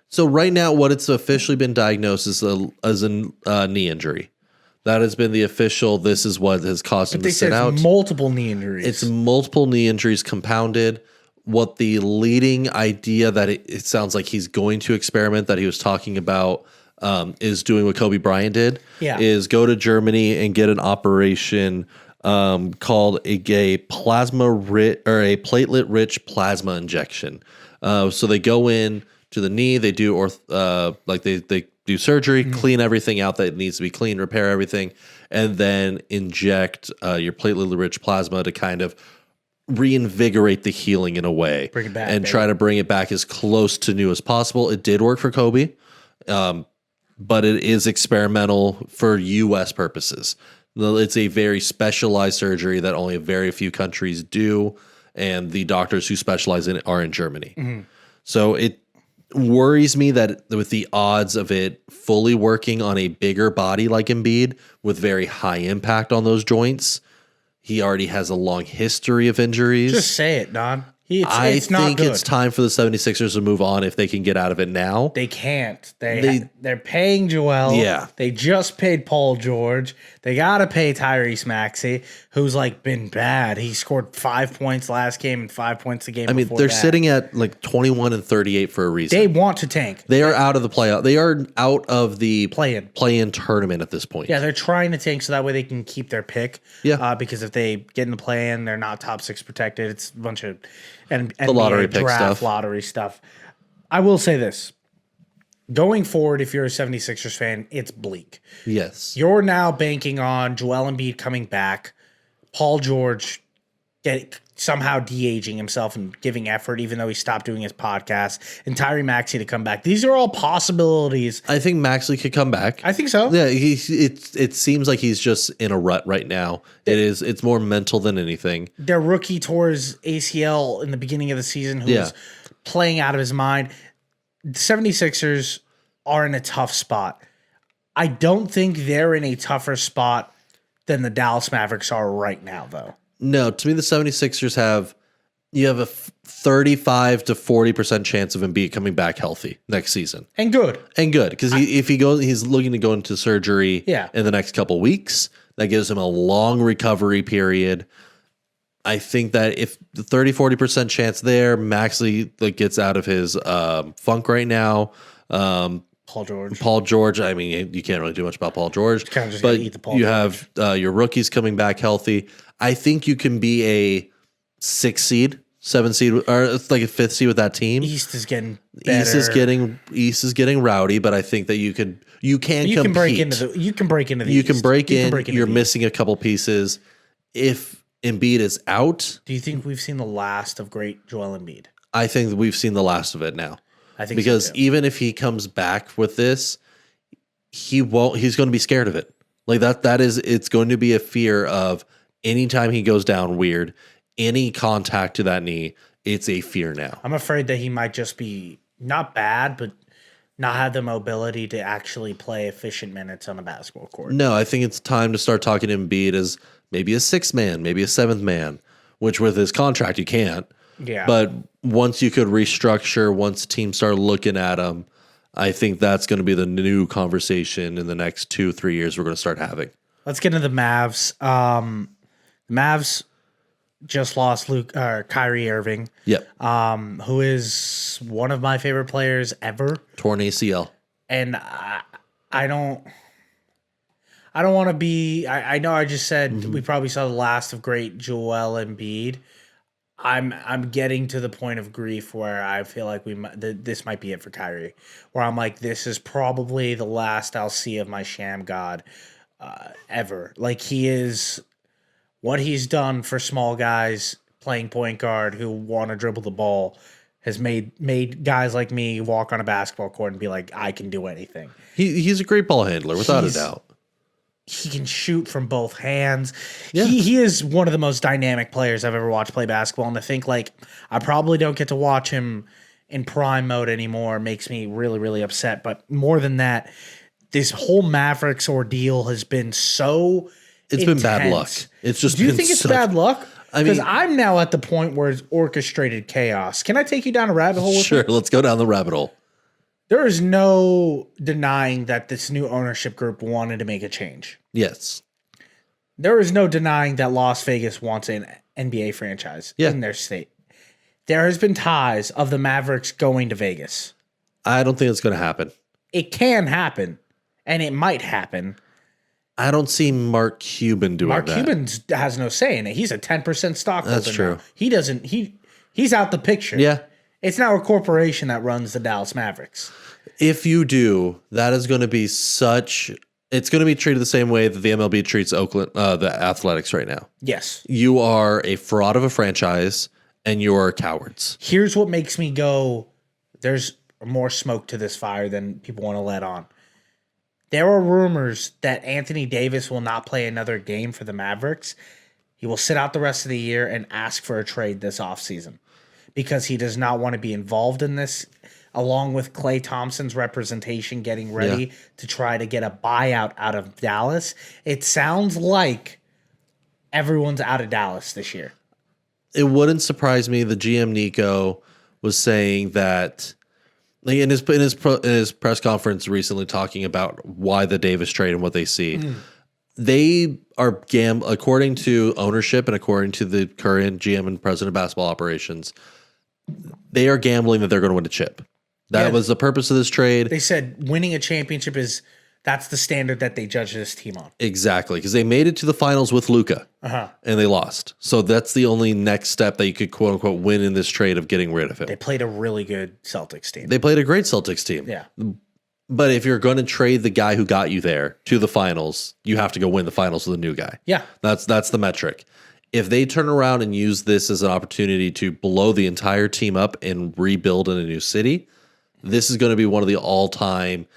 So right now, what it's officially been diagnosed as a knee injury. That has been the official. This is what has caused him to sit out. Multiple knee injuries. It's multiple knee injuries compounded. What the leading idea that it sounds like he's going to experiment that he was talking about is doing what Kobe Bryant did. Yeah. Is go to Germany and get an operation called a platelet rich plasma injection. So they go in to the knee. They do they do surgery, clean everything out that needs to be cleaned, repair everything, and then inject your platelet-rich plasma to kind of reinvigorate the healing in a way. Bring it back, and try to bring it back as close to new as possible. It did work for Kobe, but it is experimental for U.S. purposes. It's a very specialized surgery that only a very few countries do, and the doctors who specialize in it are in Germany. So it worries me that with the odds of it fully working on a bigger body like Embiid with very high impact on those joints, he already has a long history of injuries. Just say it, Don. I think it's time for the 76ers to move on if they can get out of it now. They can't. They're paying Joel. Yeah. They just paid Paul George. They got to pay Tyrese Maxey, who's been bad. He scored 5 points last game and 5 points a game. They're sitting at 21 and 38 for a reason. They want to tank. They are out of the playoff. They are out of the play-in tournament at this point. Yeah, they're trying to tank so that way they can keep their pick. Yeah. Because if they get in the play-in, they're not top 6 protected. It's a bunch of and the lottery pick draft stuff. Lottery stuff. I will say this. Going forward, if you're a 76ers fan, it's bleak. Yes. You're now banking on Joel Embiid coming back, Paul George somehow de-aging himself and giving effort, even though he stopped doing his podcast, and Tyrese Maxey to come back. These are all possibilities. I think Maxey could come back. I think so. Yeah, it seems like he's just in a rut right now. It's more mental than anything. Their rookie tore his ACL in the beginning of the season, who was playing out of his mind. The 76ers are in a tough spot. I don't think they're in a tougher spot than the Dallas Mavericks are right now, though. No, to me, the 76ers have a 35 to 40% chance of Embiid coming back healthy next season. And good. Because he's looking to go into surgery in the next couple weeks. That gives him a long recovery period. I think that if the 30-40% chance there, Maxey gets out of his funk right now. Paul George. I mean, you can't really do much about Paul George. Kind of just but eat the Paul you George. have your rookies coming back healthy. I think you can be a 6 seed, 7 seed, or it's like a 5th seed with that team. East is getting better. East is getting rowdy, but I think that you can compete. You can break into the East. You're missing a couple pieces. If Embiid is out, do you think we've seen the last of great Joel Embiid? I think that we've seen the last of it now. I think because so too. Even if he comes back with this, he's going to be scared of it. It's going to be a fear of anytime he goes down weird, any contact to that knee, it's a fear now. I'm afraid that he might just be not bad, but not have the mobility to actually play efficient minutes on a basketball court. No, I think it's time to start talking to Embiid as maybe a 6th man, maybe a 7th man, which with his contract you can't. Yeah. But once you could restructure, once teams start looking at him, I think that's going to be the new conversation in the next 2-3 years we're going to start having. Let's get into the Mavs. Mavs just lost Kyrie Irving. Yep. Who is one of my favorite players ever. Torn ACL. And I don't want to be. I know I just said we probably saw the last of great Joel Embiid. I'm getting to the point of grief where I feel like this might be it for Kyrie. Where I'm like, this is probably the last I'll see of my sham god ever. He is what he's done for small guys playing point guard who want to dribble the ball has made guys like me walk on a basketball court and be like, I can do anything. He's a great ball handler, without a doubt. He can shoot from both hands. Yeah. He is one of the most dynamic players I've ever watched play basketball. And I think like I probably don't get to watch him in prime mode anymore. It makes me really, really upset. But more than that, this whole Mavericks ordeal has been so It's intense. been bad luck. It's just Do you think it's bad luck? I Because mean, I'm now at the point where it's orchestrated chaos. Can I take you down a rabbit hole with sure, me? let's go down the rabbit hole. There is no denying that this new ownership group wanted to make a change. Yes. There is no denying that Las Vegas wants an NBA franchise in their state. There has been ties of the Mavericks going to Vegas. I don't think it's going to happen. It can happen, and it might happen. I don't see Mark Cuban doing that. Mark Cuban has no say in it. He's a 10% stockholder. That's true. Now. He doesn't. He's out the picture. Yeah. It's now a corporation that runs the Dallas Mavericks. If you do, that is going to be such. It's going to be treated the same way that the MLB treats Oakland, the Athletics right now. Yes. You are a fraud of a franchise, and you are cowards. Here's what makes me go, there's more smoke to this fire than people want to let on. There are rumors that Anthony Davis will not play another game for the Mavericks. He will sit out the rest of the year and ask for a trade this offseason because he does not want to be involved in this, along with Klay Thompson's representation getting ready to try to get a buyout out of Dallas. It sounds like everyone's out of Dallas this year. It wouldn't surprise me. The GM Nico was saying that, like in his press conference recently, talking about why the Davis trade and what they see. They are according to ownership and according to the current GM and president of basketball operations, they are gambling that they're going to win a chip. That was the purpose of this trade. They said winning a championship that's the standard that they judge this team on. Exactly, because they made it to the finals with Luka, and they lost. So that's the only next step that you could quote unquote win in this trade of getting rid of him. They played a really good Celtics team. They played a great Celtics team. Yeah. But if you're going to trade the guy who got you there to the finals, you have to go win the finals with a new guy. Yeah. That's the metric. If they turn around and use this as an opportunity to blow the entire team up and rebuild in a new city, this is going to be one of the all-time,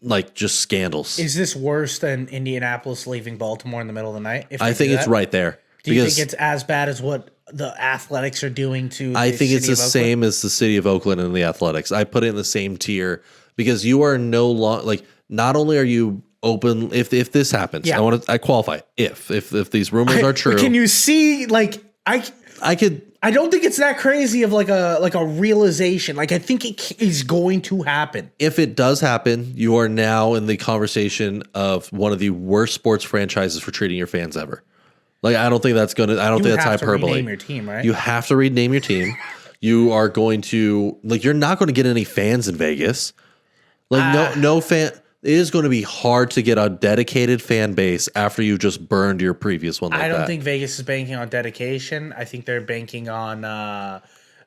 like, just scandals. Is this worse than Indianapolis leaving Baltimore in the middle of the night? I think it's right there. Do you think it's as bad as what the Athletics are doing to I think it's the same as the city of Oakland and the Athletics. I put it in the same tier because you are no longer, like, not only are you open, if this happens, I qualify, if these rumors are true. Can you see, like, I don't think it's that crazy of like a realization. Like, I think it is going to happen. If it does happen, you are now in the conversation of one of the worst sports franchises for treating your fans ever. Like, I don't think that's hyperbole. You have to rename your team, right? You have to rename your team. You are going to, like, you're not going to get any fans in Vegas. Like, no fan. It is going to be hard to get a dedicated fan base after you just burned your previous one. I don't think Vegas is banking on dedication. I think they're banking on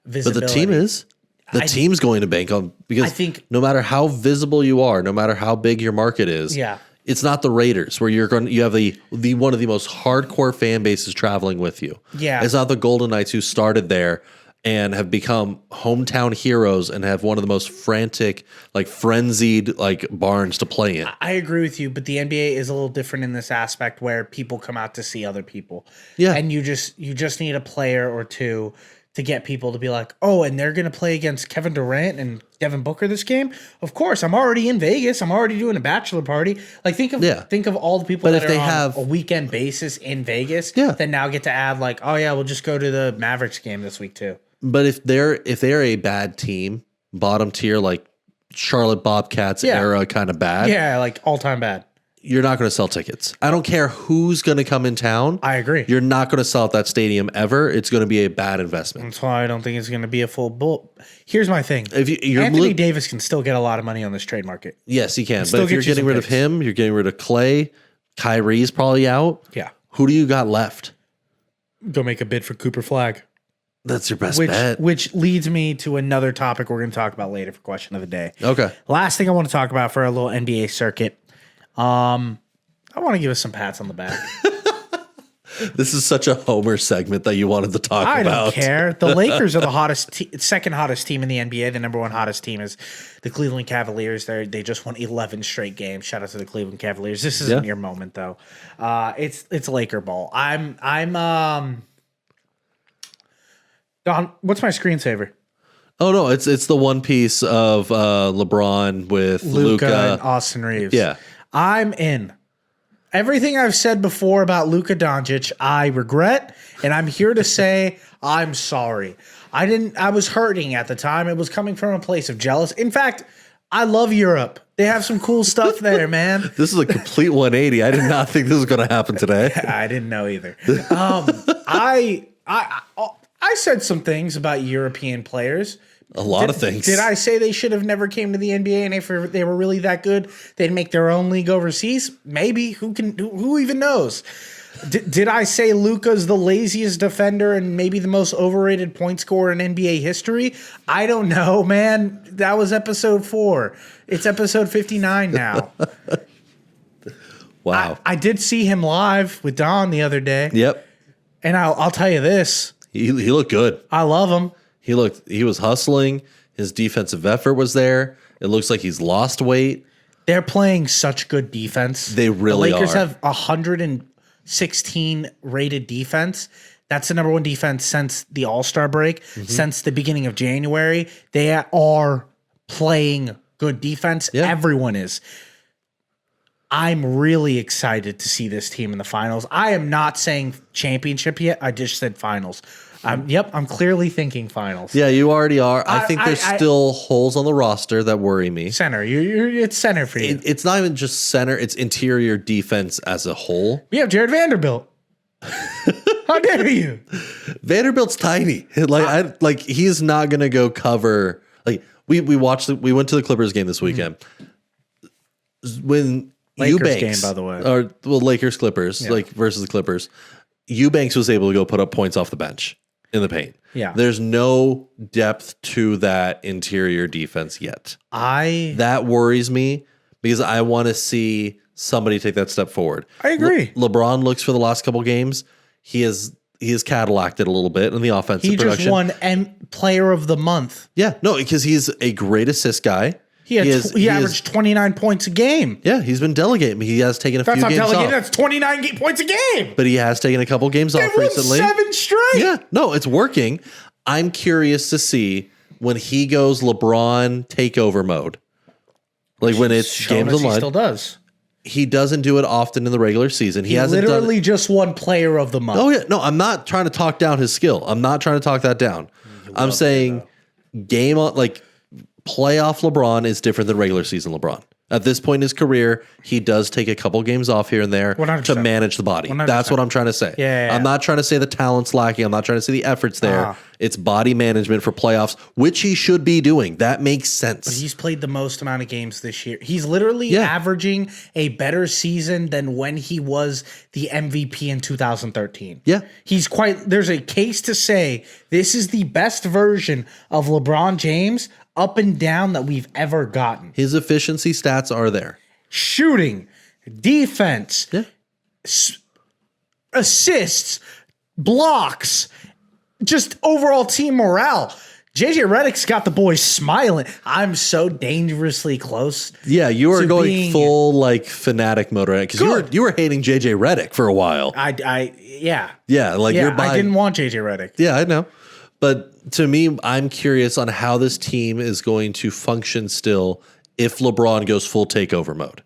visibility. But the team is. The team's going to bank on, because I think no matter how visible you are, no matter how big your market is, it's not the Raiders where you have the one of the most hardcore fan bases traveling with you. Yeah, it's not the Golden Knights who started there and have become hometown heroes and have one of the most frantic, like, frenzied, like, barns to play in. I agree with you, but the NBA is a little different in this aspect where people come out to see other people. Yeah. And you just need a player or two to get people to be like, oh, and they're going to play against Kevin Durant and Devin Booker this game? Of course, I'm already in Vegas. I'm already doing a bachelor party. Like, think of all the people that are on a weekend basis in Vegas that now get to add, like, oh yeah, we'll just go to the Mavericks game this week too. But if they're a bad team, bottom tier, like Charlotte Bobcats era kind of bad. Yeah, like all-time bad. You're not going to sell tickets. I don't care who's going to come in town. I agree. You're not going to sell at that stadium ever. It's going to be a bad investment. That's why I don't think it's going to be a full bull. Here's my thing. If Anthony Davis can still get a lot of money on this trade market. Yes, he can. But if you're getting rid of him, you're getting rid of Klay. Kyrie's probably out. Yeah. Who do you got left? Go make a bid for Cooper Flag. That's your best bet. Which leads me to another topic we're going to talk about later for question of the day. Okay. Last thing I want to talk about for a little NBA circuit. I want to give us some pats on the back. This is such a Homer segment that you wanted to talk I about. don't care. The Lakers are the second hottest team in the NBA. The number one hottest team is the Cleveland Cavaliers. They just won 11 straight games. Shout out to the Cleveland Cavaliers. This isn't your moment though. It's Laker ball. I'm Don. What's my screensaver? Oh no, it's the one piece of LeBron with Luka and Austin Reeves. Yeah, I'm in. Everything I've said before about Luka Doncic, I regret, and I'm here to say I'm sorry. I was hurting at the time. It was coming from a place of jealous. In fact, I love Europe. They have some cool stuff there, man. This is a complete 180. I did not think this was going to happen today. I didn't know either. I said some things about European players. A lot of things. Did I say they should have never came to the NBA, and if they were really that good, they'd make their own league overseas? Maybe. Who even knows? Did I say Luka's the laziest defender and maybe the most overrated point scorer in NBA history? I don't know, man. That was episode 4. It's episode 59 now. Wow. I did see him live with Don the other day. Yep. And I'll tell you this. He looked good. I love him. He was hustling. His defensive effort was there. It looks like he's lost weight. They're playing such good defense. They really are. The Lakers are. have 116 rated defense. That's the number one defense since the All-Star break, since the beginning of January. They are playing good defense. Yeah. Everyone is. I'm really excited to see this team in the finals. I am not saying championship yet. I just said finals. I'm clearly thinking finals. Yeah, you already are. I think there's still holes on the roster that worry me. Center. It's center for you. It's not even just center. It's interior defense as a whole. We have Jared Vanderbilt. How dare you? Vanderbilt's tiny. He's not going to go cover. Like we went to the Clippers game this weekend. When Lakers Eubanks game, by the way. Lakers Clippers, versus the Clippers. Eubanks was able to go put up points off the bench in the paint. Yeah. There's no depth to that interior defense yet. That worries me because I want to see somebody take that step forward. I agree. LeBron looks for the last couple games. He has Cadillaced it a little bit in the offensive production. He just won Player of the Month. Yeah, no, because he's a great assist guy. He averaged 29 points a game. Yeah, he's been delegating. He has taken a few games off. That's not delegating. That's 29 points a game. But he has taken a couple games off recently. 7 straight. Yeah, no, it's working. I'm curious to see when he goes LeBron takeover mode. Like when it's games online. He still does. He doesn't do it often in the regular season. He hasn't literally just won Player of the Month. Oh yeah, no, I'm not trying to talk down his skill. I'm not trying to talk that down. I'm saying playoff LeBron is different than regular season LeBron. At this point in his career, he does take a couple games off here and there 100%. to manage the body. 100%. That's what I'm trying to say. Yeah. I'm not trying to say the talent's lacking. I'm not trying to say the effort's there. It's body management for playoffs, which he should be doing. That makes sense. But he's played the most amount of games this year. He's literally averaging a better season than when he was the MVP in 2013. Yeah. There's a case to say this is the best version of LeBron James up and down that we've ever gotten. His efficiency stats are there. Shooting, defense, assists, blocks, just overall team morale. JJ Redick's got the boys smiling. I'm so dangerously close. Yeah, you are going full fanatic mode right because you were hating JJ Redick for a while. Yeah, you're buying. I didn't want JJ Redick. Yeah, I know. But to me, I'm curious on how this team is going to function still if LeBron goes full takeover mode.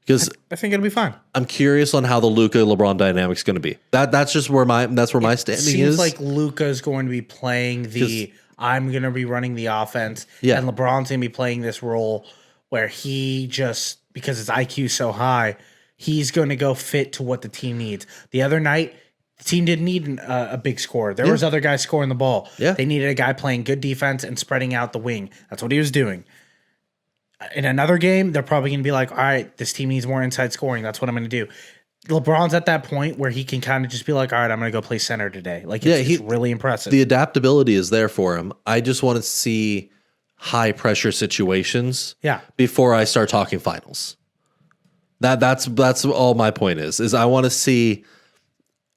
Because I think it'll be fine. I'm curious on how the Luka LeBron dynamic is going to be. That's just where my standing is. It seems like Luka is going to be playing I'm going to be running the offense, and LeBron's going to be playing this role where he just, because his IQ is so high, he's going to go fit to what the team needs. The other night, the team didn't need a big scorer. There was other guys scoring the ball. Yeah. They needed a guy playing good defense and spreading out the wing. That's what he was doing. In another game, they're probably going to be like, all right, this team needs more inside scoring. That's what I'm going to do. LeBron's at that point where he can kind of just be like, all right, I'm going to go play center today. It's really impressive. The adaptability is there for him. I just want to see high pressure situations before I start talking finals. That's all my point is I want to see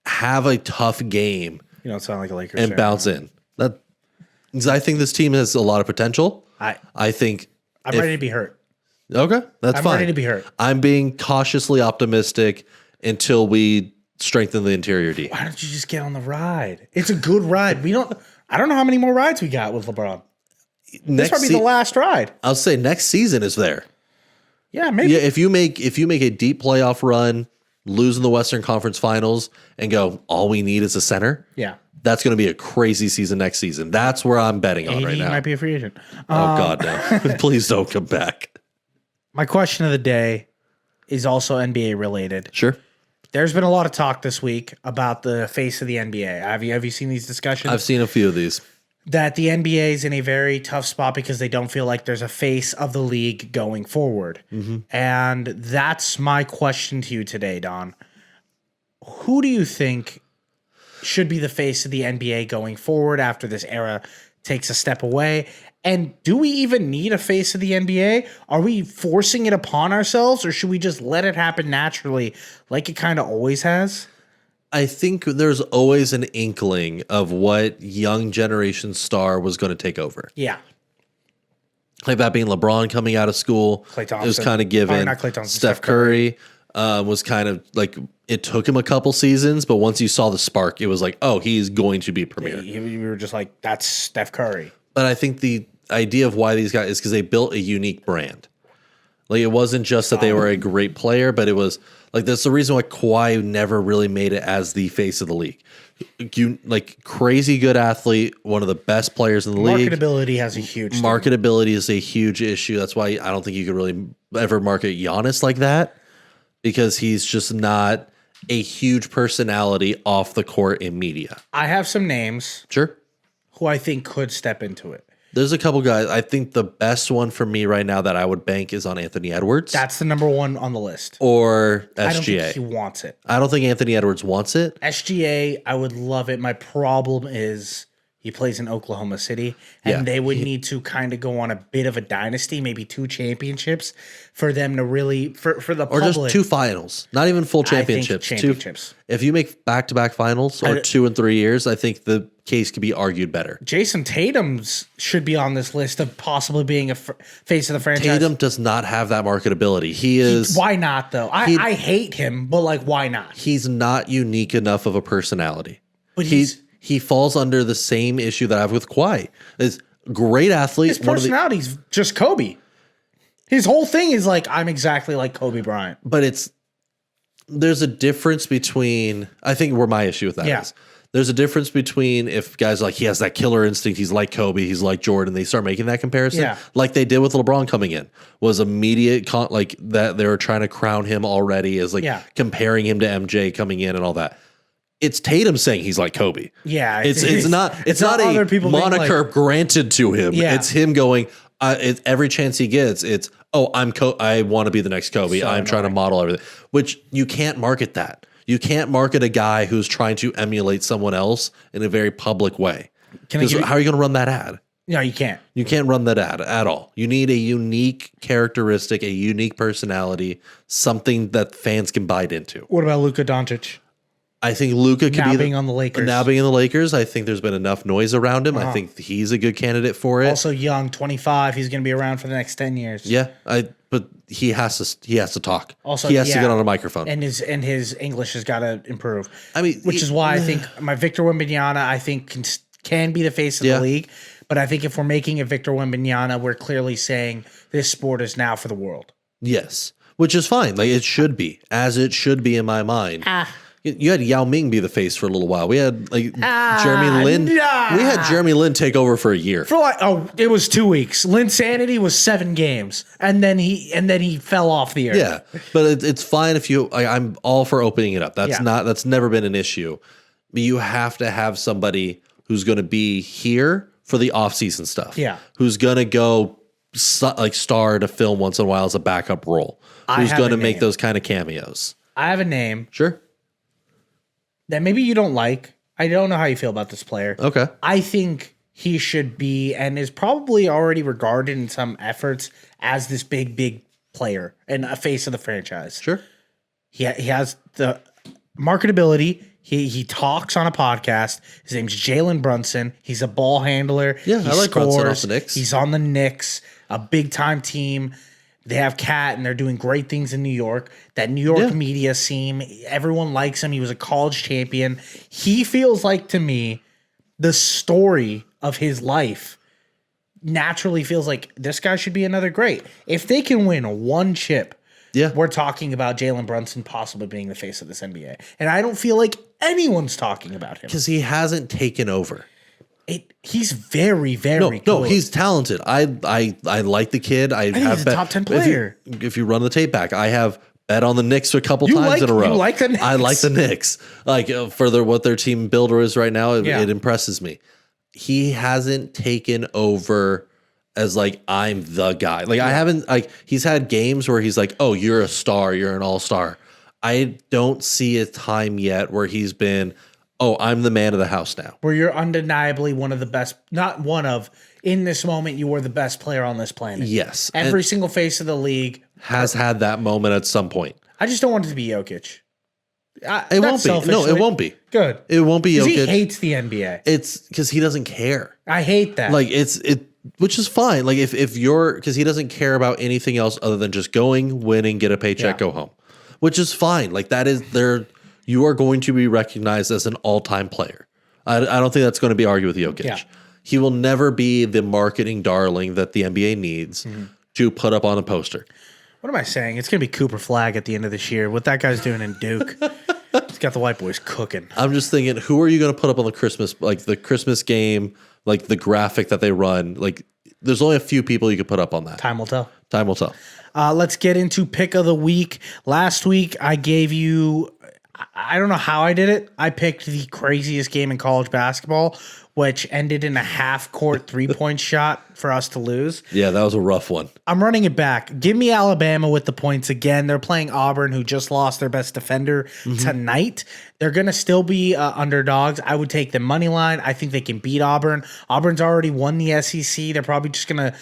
have a tough game You don't sound like a Lakers and fan. bounce in. Because I think this team has a lot of potential. I think I'm ready to be hurt. Okay, that's fine. I'm ready to be hurt. I'm being cautiously optimistic until we strengthen the interior D. Why don't you just get on the ride? It's a good ride. I don't know how many more rides we got with LeBron. This might be the last ride. I'll say next season is there. Yeah, maybe. Yeah, if you make a deep playoff run, lose in the Western Conference Finals, and go, all we need is a center. Yeah. That's going to be a crazy season next season. That's where I'm betting on right now. Might be a free agent. Oh, God, no. Please don't come back. My question of the day is also NBA related. Sure. There's been a lot of talk this week about the face of the NBA. Have you seen these discussions? I've seen a few of these. That the NBA is in a very tough spot because they don't feel like there's a face of the league going forward. Mm-hmm. And that's my question to you today, Don. Who do you think should be the face of the NBA going forward after this era takes a step away? And do we even need a face of the NBA? Are we forcing it upon ourselves, or should we just let it happen naturally like it kind of always has? I think there's always an inkling of what young generation star was going to take over. Yeah. Like that being LeBron coming out of school. Klay Thompson. It was kind of given. Not Klay Thompson, Steph Curry was kind of like, it took him a couple seasons, but once you saw the spark, it was like, oh, he's going to be premier. You were just like, that's Steph Curry. But I think the idea of why these guys is because they built a unique brand. Like, it wasn't just that they were a great player, but it was like, that's the reason why Kawhi never really made it as the face of the league. Like, crazy good athlete, one of the best players in the league. Marketability has a huge thing. Marketability is a huge issue. That's why I don't think you could really ever market Giannis like that, because he's just not a huge personality off the court in media. I have some names. Sure. Who I think could step into it. There's a couple guys. I think the best one for me right now that I would bank is on Anthony Edwards. That's the number one on the list. Or SGA. I don't think he wants it. I don't think Anthony Edwards wants it. SGA, I would love it. My problem is he plays in Oklahoma City, and they would need to kind of go on a bit of a dynasty, maybe 2 championships for them to really, for the or public. Or just 2 finals, not even full championships. I think championships. If you make back-to-back finals or 2 in 3 years, I think the case could be argued better. Jason Tatum's should be on this list of possibly being a face of the franchise. Tatum does not have that marketability. He is. Why not, though? I hate him, but like, why not? He's not unique enough of a personality. But he falls under the same issue that I have with Kawhi. Is great athlete. His personality's just Kobe. His whole thing is like, I'm exactly like Kobe Bryant. But there's a difference between, I think where my issue with that is. There's a difference between if guys like, he has that killer instinct, he's like Kobe, he's like Jordan, they start making that comparison, like they did with LeBron coming in, was immediate, like that they were trying to crown him already as like comparing him to MJ coming in and all that. It's Tatum saying he's like Kobe. Yeah, it's not a moniker granted to him. Yeah. It's him going, every chance he gets, it's, I want to be the next Kobe. So I'm trying to model everything, which you can't market that. You can't market a guy who's trying to emulate someone else in a very public way. How are you going to run that ad? No, you can't. You can't run that ad at all. You need a unique characteristic, a unique personality, something that fans can bite into. What about Luka Doncic? I think Luka could be being on the Lakers. Now being in the Lakers, I think there's been enough noise around him. I think he's a good candidate for it. Also young, 25. He's going to be around for the next 10 years. Yeah, but he has to talk. Also, he has to get on a microphone, and his English has got to improve. I mean, which is why I think my Victor Wembanyama, I think can be the face of the league. But I think if we're making a Victor Wembanyama, we're clearly saying this sport is now for the world. Yes, which is fine. Like it should be, as it should be in my mind. You had Yao Ming be the face for a little while. We had Jeremy Lin. We had Jeremy Lin take over for a year. It was 2 weeks. Linsanity was 7 games, and then he fell off the air. Yeah, but it's fine if you. I'm all for opening it up. That's never been an issue. But you have to have somebody who's going to be here for the off-season stuff. Yeah, who's going to go star in a film once in a while as a backup role. Who's going to make those kind of cameos? I have a name. Sure. That maybe you don't like. I don't know how you feel about this player. Okay. I think he should be and is probably already regarded in some efforts as this big player and a face of the franchise. Sure. He has the marketability. He talks on a podcast. His name's Jalen Brunson. He's a ball handler. Yeah, he I like scores. Brunson off the Knicks. He's on the Knicks, a big time team. They have Cat, and they're doing great things in New York. That New York media scene, everyone likes him. He was a college champion. He feels like, to me, the story of his life naturally feels like this guy should be another great. If they can win one chip, we're talking about Jalen Brunson possibly being the face of this NBA. And I don't feel like anyone's talking about him. Because he hasn't taken over. He's very, very good. No, he's talented. I like the kid. I think he's a top 10 player. If you run the tape back, I have bet on the Knicks a couple times in a row. You like the Knicks? I like the Knicks. Like for what their team builder is right now, it impresses me. He hasn't taken over as like, I'm the guy. Like I haven't, like he's had games where he's like, oh, you're a star, you're an all-star. I don't see a time yet where he's been, oh, I'm the man of the house now. Where you're undeniably one of the best, not one of, in this moment, you were the best player on this planet. Yes. Every single face of the league has had that moment at some point. I just don't want it to be Jokic. It won't be. No, it won't be. Good. It won't be Jokic. He hates the NBA. It's because he doesn't care. I hate that. Like which is fine. Like if you're, because he doesn't care about anything else other than just going, winning, get a paycheck, go home, which is fine. Like that is you are going to be recognized as an all-time player. I don't think that's going to be argued with Jokic. Yeah. He will never be the marketing darling that the NBA needs to put up on a poster. What am I saying? It's going to be Cooper Flag at the end of this year. What that guy's doing in Duke. He's got the white boys cooking. I'm just thinking, who are you going to put up on the Christmas game, like the graphic that they run? Like, there's only a few people you could put up on that. Time will tell. Time will tell. Let's get into pick of the week. Last week, I gave you, I don't know how I did it. I picked the craziest game in college basketball, which ended in a half-court three-point shot for us to lose. Yeah, that was a rough one. I'm running it back. Give me Alabama with the points again. They're playing Auburn, who just lost their best defender tonight. They're going to still be underdogs. I would take the money line. I think they can beat Auburn. Auburn's already won the SEC. They're probably just going to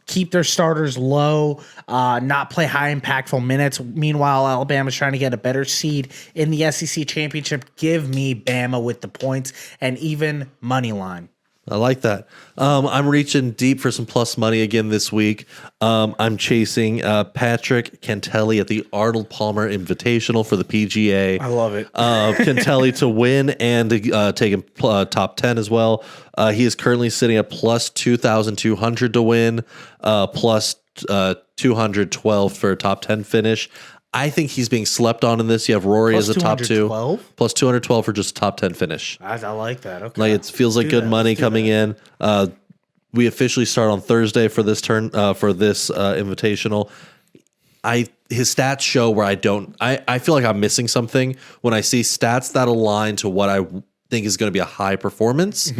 keep their starters low, not play high impactful minutes. Meanwhile, Alabama's trying to get a better seed in the SEC championship. Give me Bama with the points and even money line. I like that. I'm reaching deep for some plus money again this week. I'm chasing Patrick Cantelli at the Arnold Palmer Invitational for the PGA. I love it. Cantelli to win and take him top 10 as well. He is currently sitting at plus 2,200 to win, plus 212 for a top 10 finish. I think he's being slept on in this. You have Rory as a top 2. Plus 212 for just a top 10 finish. I like that. Okay. Like it feels like good money coming in. We officially start on Thursday for this invitational. His stats show where I feel like I'm missing something when I see stats that align to what I think is going to be a high performance,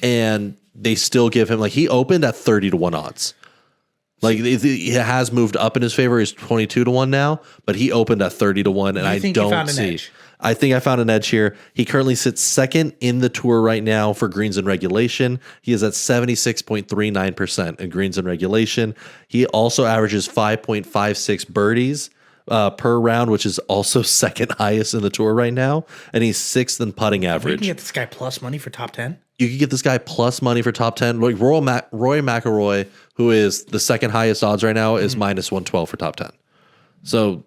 and they still give him, like, he opened at 30-1 odds. Like it has moved up in his favor. He's 22-1 now, but he opened at 30-1, and I don't see. I think I found an edge here. He currently sits second in the tour right now for greens in regulation. He is at 76.39% in greens in regulation. He also averages 5.56 birdies per round, which is also second highest in the tour right now, and he's sixth in putting average. You can get this guy plus money for top 10. You could get this guy plus money for top 10. Like Roy McIlroy, who is the second highest odds right now, is minus 112 for top 10. So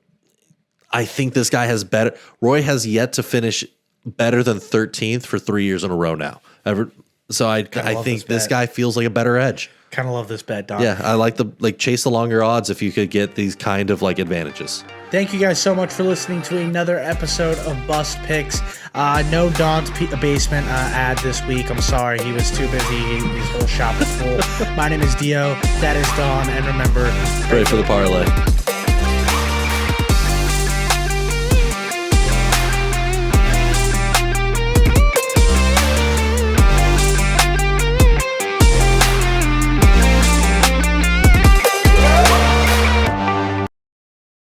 I think this guy has better. Roy has yet to finish better than 13th for 3 years in a row now. So I think this guy feels like a better edge. Kind of love this bet, Don. Yeah, I like chase the longer odds if you could get these kind of like advantages. Thank you guys so much for listening to another episode of Bust Picks. No Don's basement ad this week. I'm sorry, he was too busy. His whole shop was full. My name is Dio. That is Don, and remember, pray for the parlay.